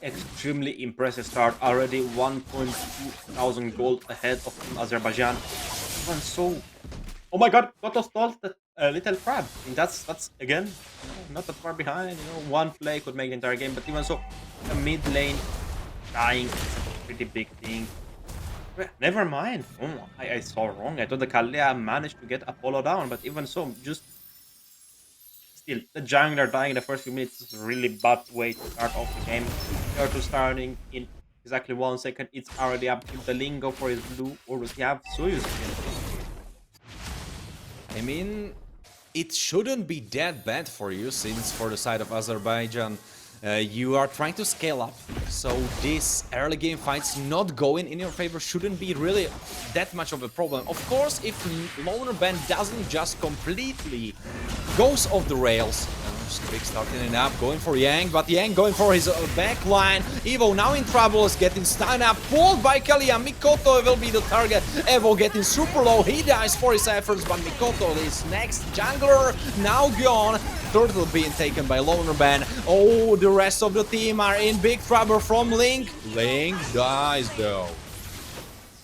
Extremely impressive start. Already 1.2 thousand gold ahead of Team Azerbaijan. Even so, oh my god, Goto stole the little crab. I mean, that's again not that far behind. You know, one play could make the entire game. But even so, the mid lane dying is a pretty big thing. Never mind. Oh, I saw wrong. I thought the Kalia managed to get Apollo down, but even so, just still, the jungler dying in the first few minutes is a really bad way to start off the game. Turtle starting in exactly 1 second. It's already up. If the Link go for his blue, or does he have Soyuz? I mean, it shouldn't be that bad for you, since for the side of Azerbaijan, you are trying to scale up. So this early game fights not going in your favor shouldn't be really that much of a problem. Of course, if Loner Band doesn't just completely goes off the rails. Quick starting it up, going for Yang, but Yang going for his back line. Evo now in trouble, is getting stunned up, pulled by Kalia. Mikoto will be the target. Evo getting super low, he dies for his efforts, but Mikoto is next jungler, now gone. Turtle being taken by Loner Band. Oh, the rest of the team are in big trouble from Link. Link dies though.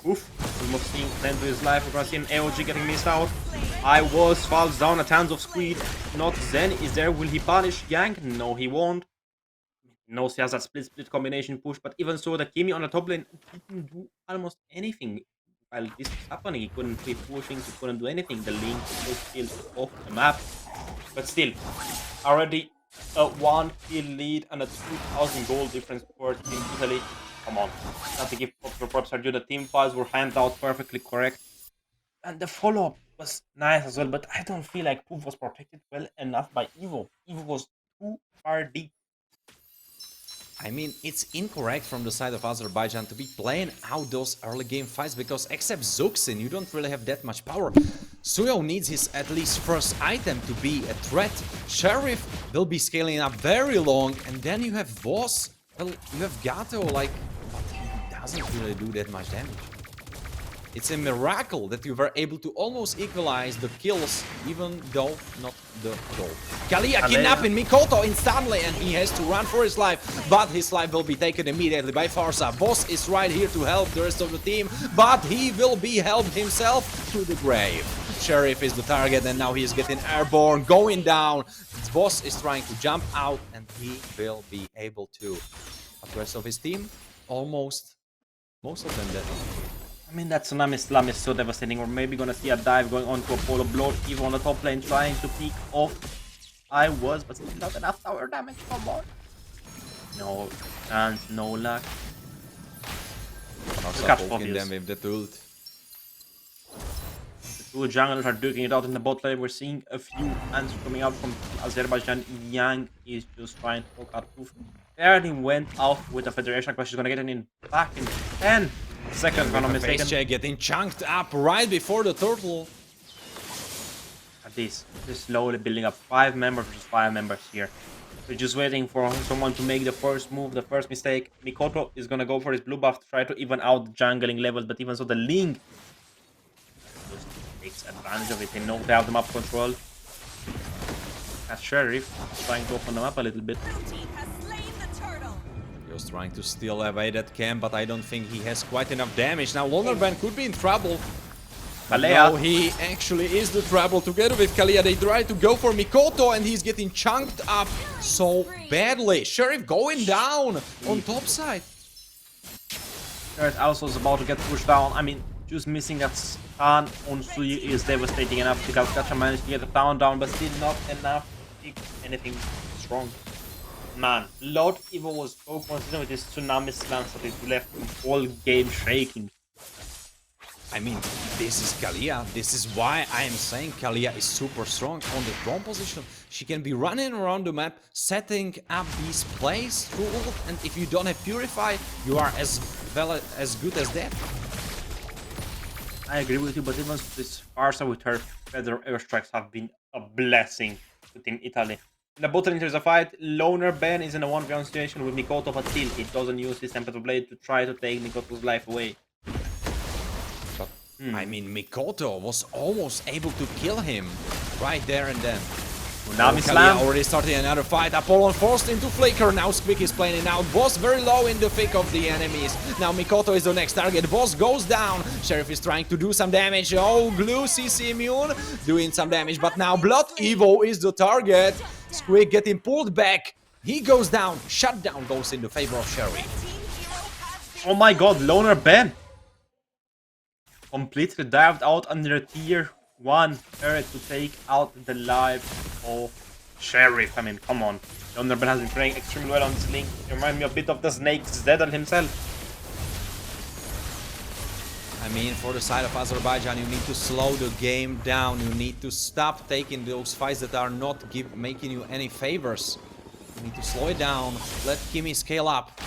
Oof, almost seeing Zen to his life. We're gonna see an AOG getting missed out. Falls down at hands of Squid. Not Zen is there. Will he punish Yang? No, he won't. Knows he has that split combination push, but even so, the Kimi on the top lane didn't do almost anything while this was happening. He couldn't keep pushing, he couldn't do anything. The link was still off the map, but still, already a 1 kill lead and a 2,000 goal difference for Team Italy. Come on, not to give props are due. The team files were handed out perfectly correct, and the follow-up was nice as well. But I don't feel like Poof was protected well enough by Evo. Evo was too far deep. I mean, it's incorrect from the side of Azerbaijan to be playing out those early game fights because except Zuxin, you don't really have that much power. Suyo needs his at least first item to be a threat. Sheriff will be scaling up very long, and then you have Boss. Well, you have Gato, like, but he doesn't really do that much damage. It's a miracle that you were able to almost equalize the kills, even though not the goal. Kalia kidnapping Mikoto instantly, and he has to run for his life, but his life will be taken immediately by Farsa. Boss is right here to help the rest of the team, but he will be helped himself to the grave. Sheriff is the target, and now he is getting airborne, going down. Boss is trying to jump out, and he will be able to. But the rest of his team, most of them dead. I mean, that Tsunami Slam is so devastating. We're maybe gonna see a dive going on to a Polo Blow. Evo on the top lane trying to peek off. But still not enough tower damage. Come on. No chance, no luck. Poking them with the ult. The two junglers are duking it out in the bot lane. We're seeing a few answers coming out from Azerbaijan. Yang is just trying to poke out Poof. Barely went out with the Federation, but she's gonna get it in back in 10 seconds. If I'm not mistaken. Check getting chunked up right before the turtle. At this, just slowly building up 5 members versus 5 members here. We're just waiting for someone to make the first move, the first mistake. Mikoto is gonna go for his blue buff to try to even out the jungling levels, but even so, the Link just takes advantage of it. They know they have the map control. As Sheriff trying to open them up a little bit. Just trying to steal away that camp, but I don't think he has quite enough damage. Now Mlbb could be in trouble. Kalia. No, he actually is the trouble. Together with Kalia, they try to go for Mikoto, and he's getting chunked up so badly. Sheriff going down on top side. Sheriff also is about to get pushed down. I mean, just missing that stun on Suyi is devastating enough because Gacha managed to get the town down, but still not enough to pick anything strong. Man, Lord Evo was so consistent with his Tsunami slams that it left him all game shaking. I mean, this is Kalia. This is why I am saying Kalia is super strong on the drone position. She can be running around the map, setting up these plays through ult, and if you don't have Purify, you are as good as that. I agree with you, but even this Farsa with her feather airstrikes have been a blessing to Team Italy. In the bottom there's a fight. Loner Ben is in a 1v1 situation with Mikoto, but still he doesn't use his Tempest Blade to try to take Mikoto's life away. But, I mean, Mikoto was almost able to kill him right there and then. Tsunami Slam already starting another fight. Apollon forced into Flicker. Now Squeak is playing it out. Boss very low in the thick of the enemies. Now Mikoto is the next target. Boss goes down. Sheriff is trying to do some damage. Oh, Glue CC immune doing some damage. But now Blood Evo is the target. Squeak getting pulled back. He goes down. Shutdown goes in the favor of Sheriff. Oh my god, Loner Ben! Completely dived out under a tier 1 turret to take out the life of Sheriff. I mean, come on. Loner Ben has been playing extremely well on this link. It reminds me a bit of the Snake's Zeddle himself. I mean, for the side of Azerbaijan, you need to slow the game down. You need to stop taking those fights that are not making you any favors. You need to slow it down. Let Kimi scale up.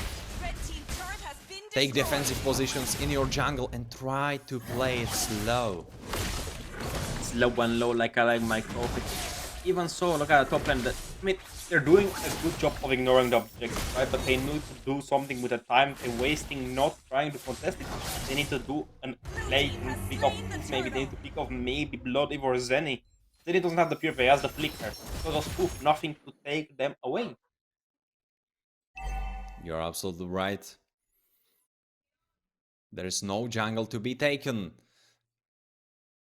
Take defensive positions in your jungle and try to play it slow. Slow and low like I like my coffee. Even so, look at the top lane. I mean, they're doing a good job of ignoring the objective, right? But they need to do something with the time they're wasting not trying to contest it. They need to do a play and pick up. Maybe they need to pick up maybe Blood Evo or Zenny. Zenny doesn't have the Purify, he has the Flicker. So there's poof, nothing to take them away. You're absolutely right. There is no jungle to be taken.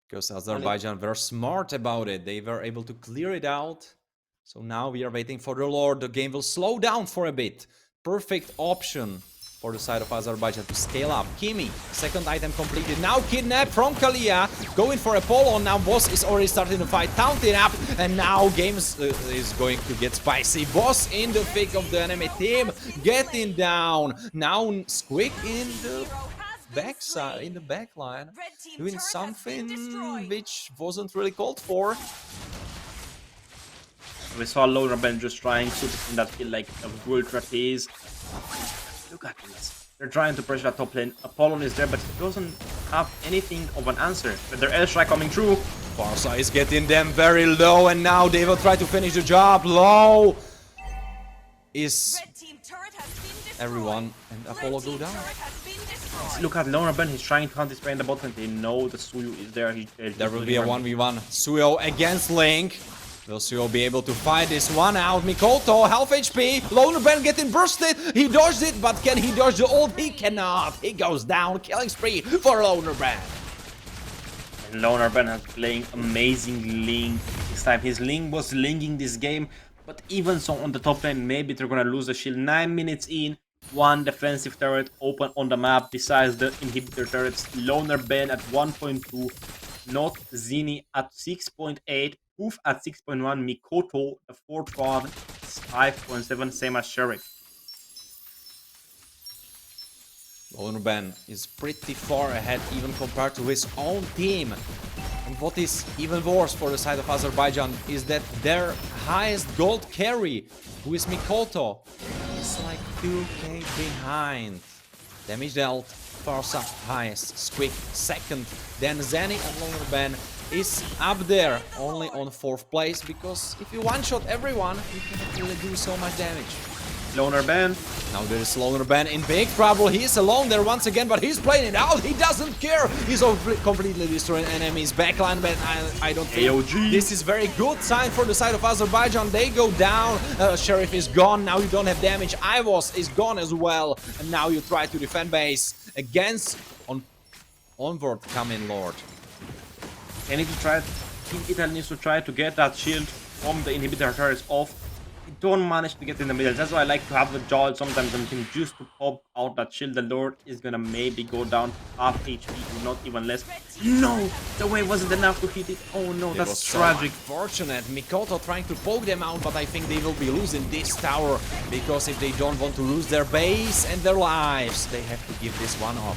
Because Azerbaijan were smart about it. They were able to clear it out. So now we are waiting for the Lord. The game will slow down for a bit. Perfect option for the side of Azerbaijan to scale up. Kimi, second item completed. Now kidnap from Kalia. Going for a polo. Now Boss is already starting to fight. Taunting up. And now games is going to get spicy. Boss in the thick of the enemy team. Getting down. Now Squig in the backside, in the back line. Doing something which wasn't really called for. We saw Loner Ben just trying to defend that kill like a bull trapeze. Look at this. They're trying to pressure that top lane. Apollon is there, but he doesn't have anything of an answer. But their airstrike coming through. Farsa is getting them very low, and now they will try to finish the job. Low is everyone, and Apollo go down. Look at Loner Ben. He's trying to hunt this spray in the bottom. They know the Suyu is there. There will be a 1v1. Suyo against Link. Will Suyo be able to fight this one out? Mikoto, half HP. Loner Ben getting bursted. He dodged it, but can he dodge the ult? He cannot. He goes down. Killing spree for Loner Ben. And Loner Ben has playing amazing Link this time. His Link was linking this game, but even so on the top lane, maybe they're gonna lose the shield. 9 minutes in, one defensive turret open on the map besides the inhibitor turrets. Loner Ben at 1.2, not Zini at 6.8. Poof at 6.1, Mikoto, the fourth one, is 5.7, same as Sheriff. Loner Ben is pretty far ahead even compared to his own team. And what is even worse for the side of Azerbaijan is that their highest gold carry, who is Mikoto, is like 2k behind. Damage dealt, Farsa highest, Squig second, then Zenny and Loner Ben is up there, only on 4th place, because if you one-shot everyone, you cannot really do so much damage. Loner Ben. Now there is Loner Ben in big trouble. He is alone there once again, but he's playing it out. He doesn't care. He's completely destroying enemies' backline, but I don't think AOG. This is very good sign for the side of Azerbaijan. They go down. Sheriff is gone. Now you don't have damage. Ivos is gone as well. And now you try to defend base against onward coming Lord. They need to try. Team Italy needs to try to get that shield from the inhibitor turrets off. They don't manage to get in the middle. That's why I like to have the jaw sometimes something just to pop out that shield. The Lord is gonna maybe go down half HP, not even less. No, the wave wasn't enough to hit it. Oh no, that's tragic. Unfortunate. Mikoto trying to poke them out, but I think they will be losing this tower because if they don't want to lose their base and their lives, they have to give this one up.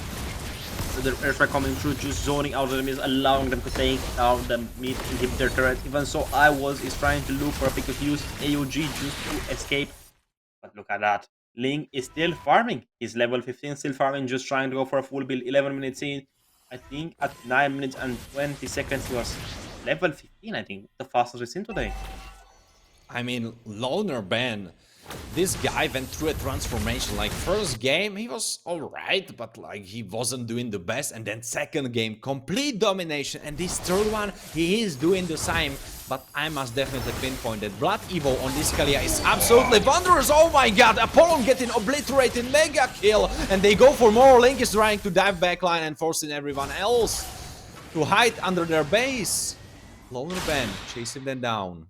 So the airstrike coming through, just zoning out the enemies, allowing them to take down the mid inhibitor turret. Even so, is trying to look for a pick to use AOG just to escape. But look at that. Ling is still farming. He's level 15, still farming, just trying to go for a full build. 11 minutes in. I think at 9 minutes and 20 seconds he was level 15, I think. The fastest we've seen today. I mean, Loner Ben. This guy went through a transformation. Like, first game, he was alright, but like, he wasn't doing the best. And then second game, complete domination. And this third one, he is doing the same. But I must definitely pinpoint that Blood Evo on this Kalia is absolutely wondrous. Oh my god, Apollon getting obliterated, mega kill. And they go for more. Link is trying to dive backline and forcing everyone else to hide under their base. Loner Ben chasing them down.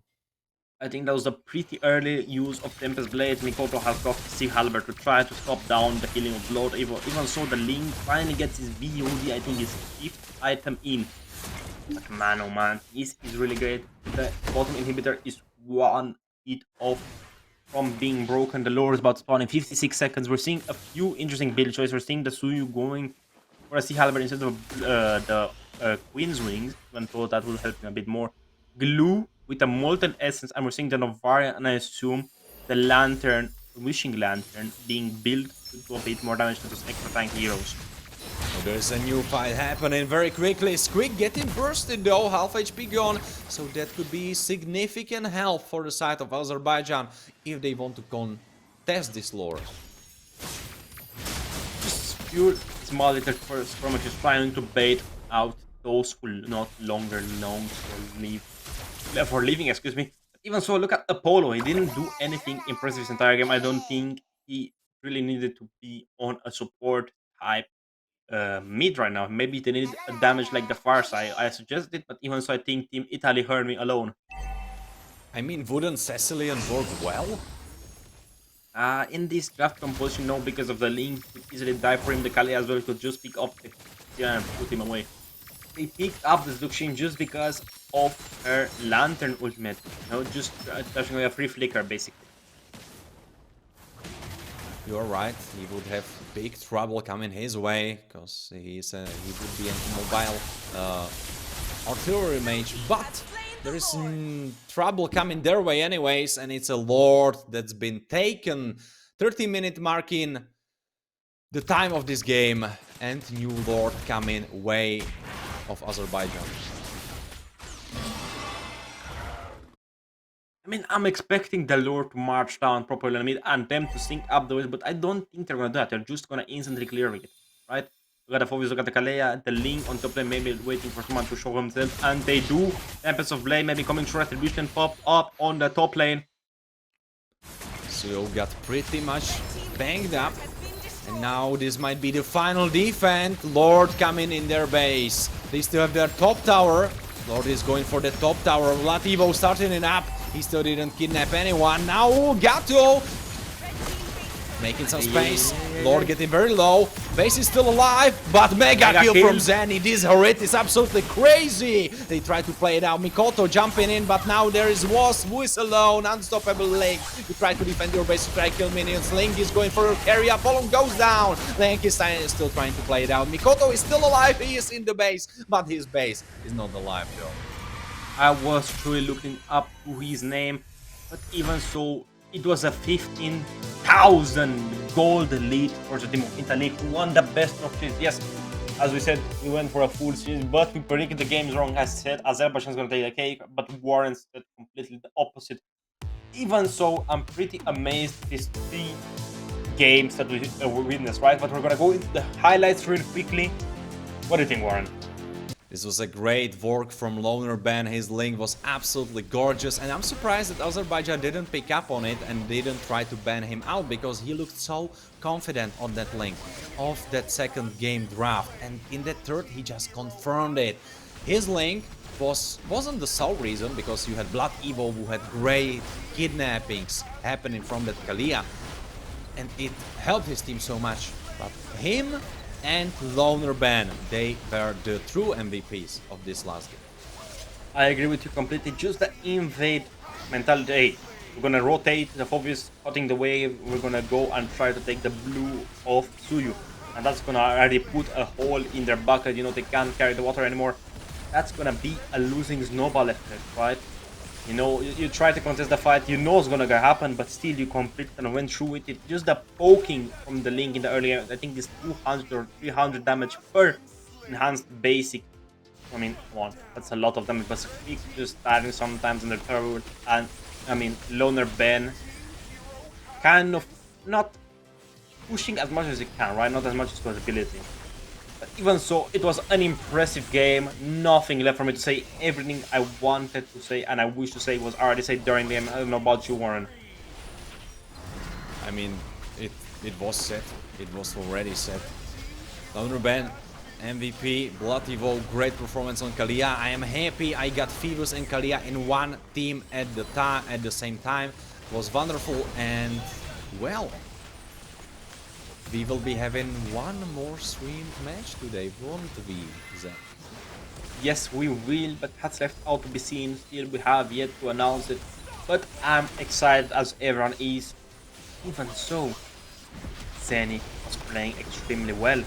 I think that was a pretty early use of Tempest Blade. Mikoto has got Sea Halberd to try to stop down the healing of Lord Evo. Even so, the Link finally gets his VOD, I think his 5th item in. But man, oh man, this is really great. The bottom inhibitor is 1 hit off from being broken. The Lord is about to spawn in 56 seconds. We're seeing a few interesting build choices. We're seeing the Suyu going for a Sea Halberd instead of the Queen's Wings. Even though that will help him a bit more. Glue with a Molten Essence, and we're seeing the Novaria, and I assume the Lantern, Wishing Lantern, being built to do a bit more damage to those extra tank heroes. Oh, there's a new fight happening very quickly. Squig getting bursted though, half HP gone. So that could be significant help for the side of Azerbaijan if they want to contest this lore. Just pure small little first from just trying to bait out those who not longer long for leaving, excuse me. Even so, look at Apollo. He didn't do anything impressive this entire game. I don't think he really needed to be on a support type mid right now. Maybe they needed a damage like the Farsa. I suggested it, but even so, I think Team Italy heard me alone. I mean, wouldn't Cecilian work well? In this draft composition, no, because of the link, could easily die for him. The Kali as well could just pick up the and put him away. They picked up the Zuxin just because of her Lantern ultimate. Just touching away a free flicker, basically. You're right, he would have big trouble coming his way, because he would be an immobile artillery mage, but there is trouble coming their way anyways, and it's a Lord that's been taken. 30-minute mark in the time of this game, and new Lord coming way of Azerbaijan. I mean, I'm expecting the Lord to march down properly on mid and them to sync up the ways, but I don't think they're gonna do that. They're just gonna instantly clear it, right? We got the Phoebus, we got the Kalea, the Link on top lane, maybe waiting for someone to show himself, and they do. Tempest of Blade maybe coming through, Retribution popped up on the top lane. So got pretty much banged up, and now this might be the final defense. Lord coming in their base. They still have their top tower. Lord is going for the top tower. Lativo starting it up. He still didn't kidnap anyone. Now Gato making some space. Lord getting very low. Base is still alive, but mega kill from Zenny. This Harit is absolutely crazy. They try to play it out. Mikoto jumping in, but now there is Wasp who is alone. Unstoppable Link. You try to defend your base, you try to kill minions. Link is going for a carry. Apollon goes down. Link is still trying to play it out. Mikoto is still alive. He is in the base, but his base is not alive, Joe. I was truly looking up to his name, but even so, it was a 15,000 gold lead for the team of Italy, who won the best of series. Yes, as we said, we went for a full series, but we predicted the games wrong. As said, Azerbaijan is going to take the cake, but Warren said completely the opposite. Even so, I'm pretty amazed these 3 games that we witnessed, right? But we're going to go into the highlights real quickly. What do you think, Warren? This was a great work from Loner Ben. His link was absolutely gorgeous, and I'm surprised that Azerbaijan didn't pick up on it and didn't try to ban him out, because he looked so confident on that link of that second game draft, and in that third he just confirmed it. His link wasn't the sole reason, because you had Blood Evo who had great kidnappings happening from that Kalia, and it helped his team so much, but him and Loner Ben, they were the true MVPs of this last game. I agree with you completely. Just the invade mentality. Hey, we're gonna rotate the Phoebus, cutting the wave. We're gonna go and try to take the blue off Suyu, and that's gonna already put a hole in their bucket. You know, they can't carry the water anymore. That's gonna be a losing snowball effect, right? You know, you try to contest the fight, you know it's gonna happen, but still you complete and went through with it. Just the poking from the Link in the early game, I think this 200 or 300 damage per enhanced basic. I mean, come on, that's a lot of damage, but Quick just starting sometimes in the turret, and I mean, Loner Ben kind of not pushing as much as he can, right? Not as much as to his ability. But even so, it was an impressive game. Nothing left for me to say. Everything I wanted to say and I wish to say was already said during the game. I don't know about you, Warren. I mean, it was set. It was already set. Loner Ben, MVP, Blood Evo, great performance on Kalia. I am happy I got Phoebus and Kalia in one team at the same time. It was wonderful, and well, we will be having one more streamed match today, won't we, Zach? Yes, we will, but that's left out to be seen. Still, we have yet to announce it. But I'm excited as everyone is. Even so, Zenny was playing extremely well.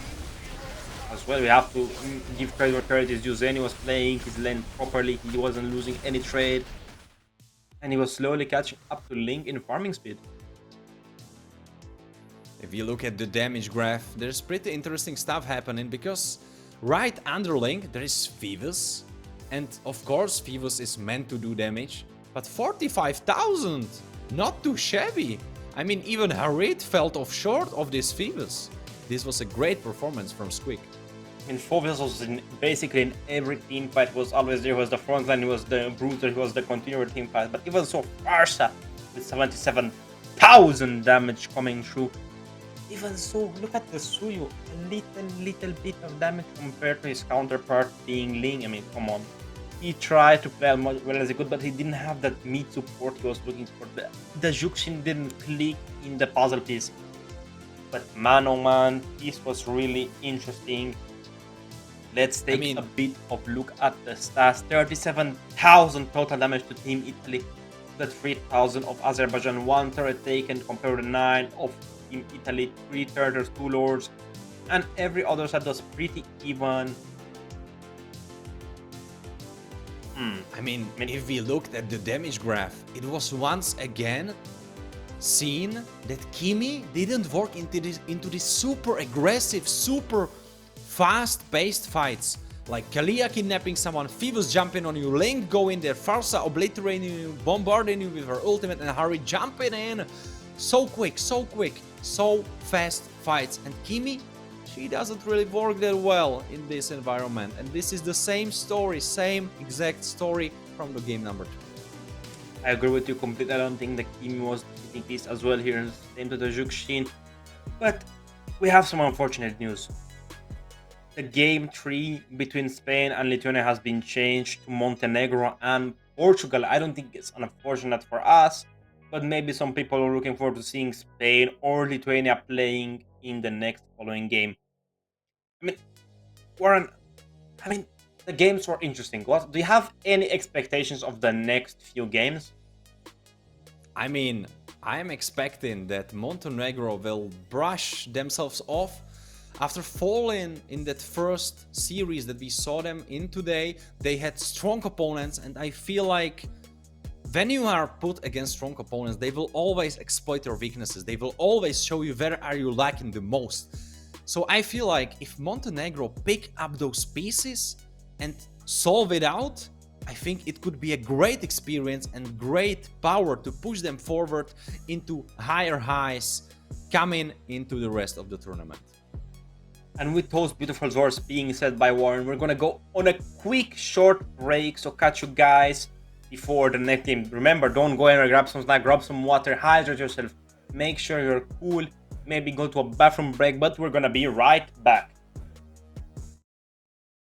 As well, we have to give credit where credit is due. Zenny was playing his lane properly. He wasn't losing any trade. And he was slowly catching up to Link in farming speed. If you look at the damage graph, there's pretty interesting stuff happening, because right under Link there is Phoebus, and of course Phoebus is meant to do damage, but 45,000, not too shabby. I mean, even Harit felt off short of this Phoebus. This was a great performance from Squeak. I mean, Phoebus was basically in every team fight, was always there. He was the front line, he was the bruiser, he was the continual team fight. But even so, Farsa with 77,000 damage coming through. Even so, look at the Suyu, a little bit of damage compared to his counterpart being Ling. I mean, come on. he tried to play as well as he could, but he didn't have that mid support he was looking for. The Juxin didn't click in the puzzle piece. But man, oh man, this was really interesting. Let's take a bit of look at the stats. 37,000 total damage to Team Italy. The 3,000 of Azerbaijan, 1 turret taken compared to 9 of Team Italy, 3 turrets, 2 lords, and every other side was pretty even. I mean, if we looked at the damage graph, it was once again seen that Kimi didn't work into this super aggressive, super fast-paced fights. Like Kalia kidnapping someone, Phoebus jumping on you, Link going there, Farsa obliterating you, bombarding you with her ultimate, and Harry jumping in. So quick, so fast fights. And Kimi, she doesn't really work that well in this environment. And this is the same story, same exact story from the game number 2. I agree with you completely. I don't think the Kimi was hitting this as well here. Same to the Juxin. But we have some unfortunate news. The game 3 between Spain and Lithuania has been changed to Montenegro and Portugal. I don't think it's unfortunate for us, but maybe some people are looking forward to seeing Spain or Lithuania playing in the next following game. I mean, Warren, the games were interesting. Do you have any expectations of the next few games? I mean, I'm expecting that Montenegro will brush themselves off after falling in that first series that we saw them in today. They had strong opponents, and I feel like when you are put against strong opponents, they will always exploit your weaknesses. They will always show you where are you lacking the most. So I feel like if Montenegro pick up those pieces and solve it out, I think it could be a great experience and great power to push them forward into higher highs coming into the rest of the tournament. And with those beautiful words being said by Warren, we're gonna go on a quick short break. So catch you guys before the next game. Remember, don't go anywhere, grab some snack, grab some water, hydrate yourself, make sure you're cool, maybe go to a bathroom break, but we're gonna be right back.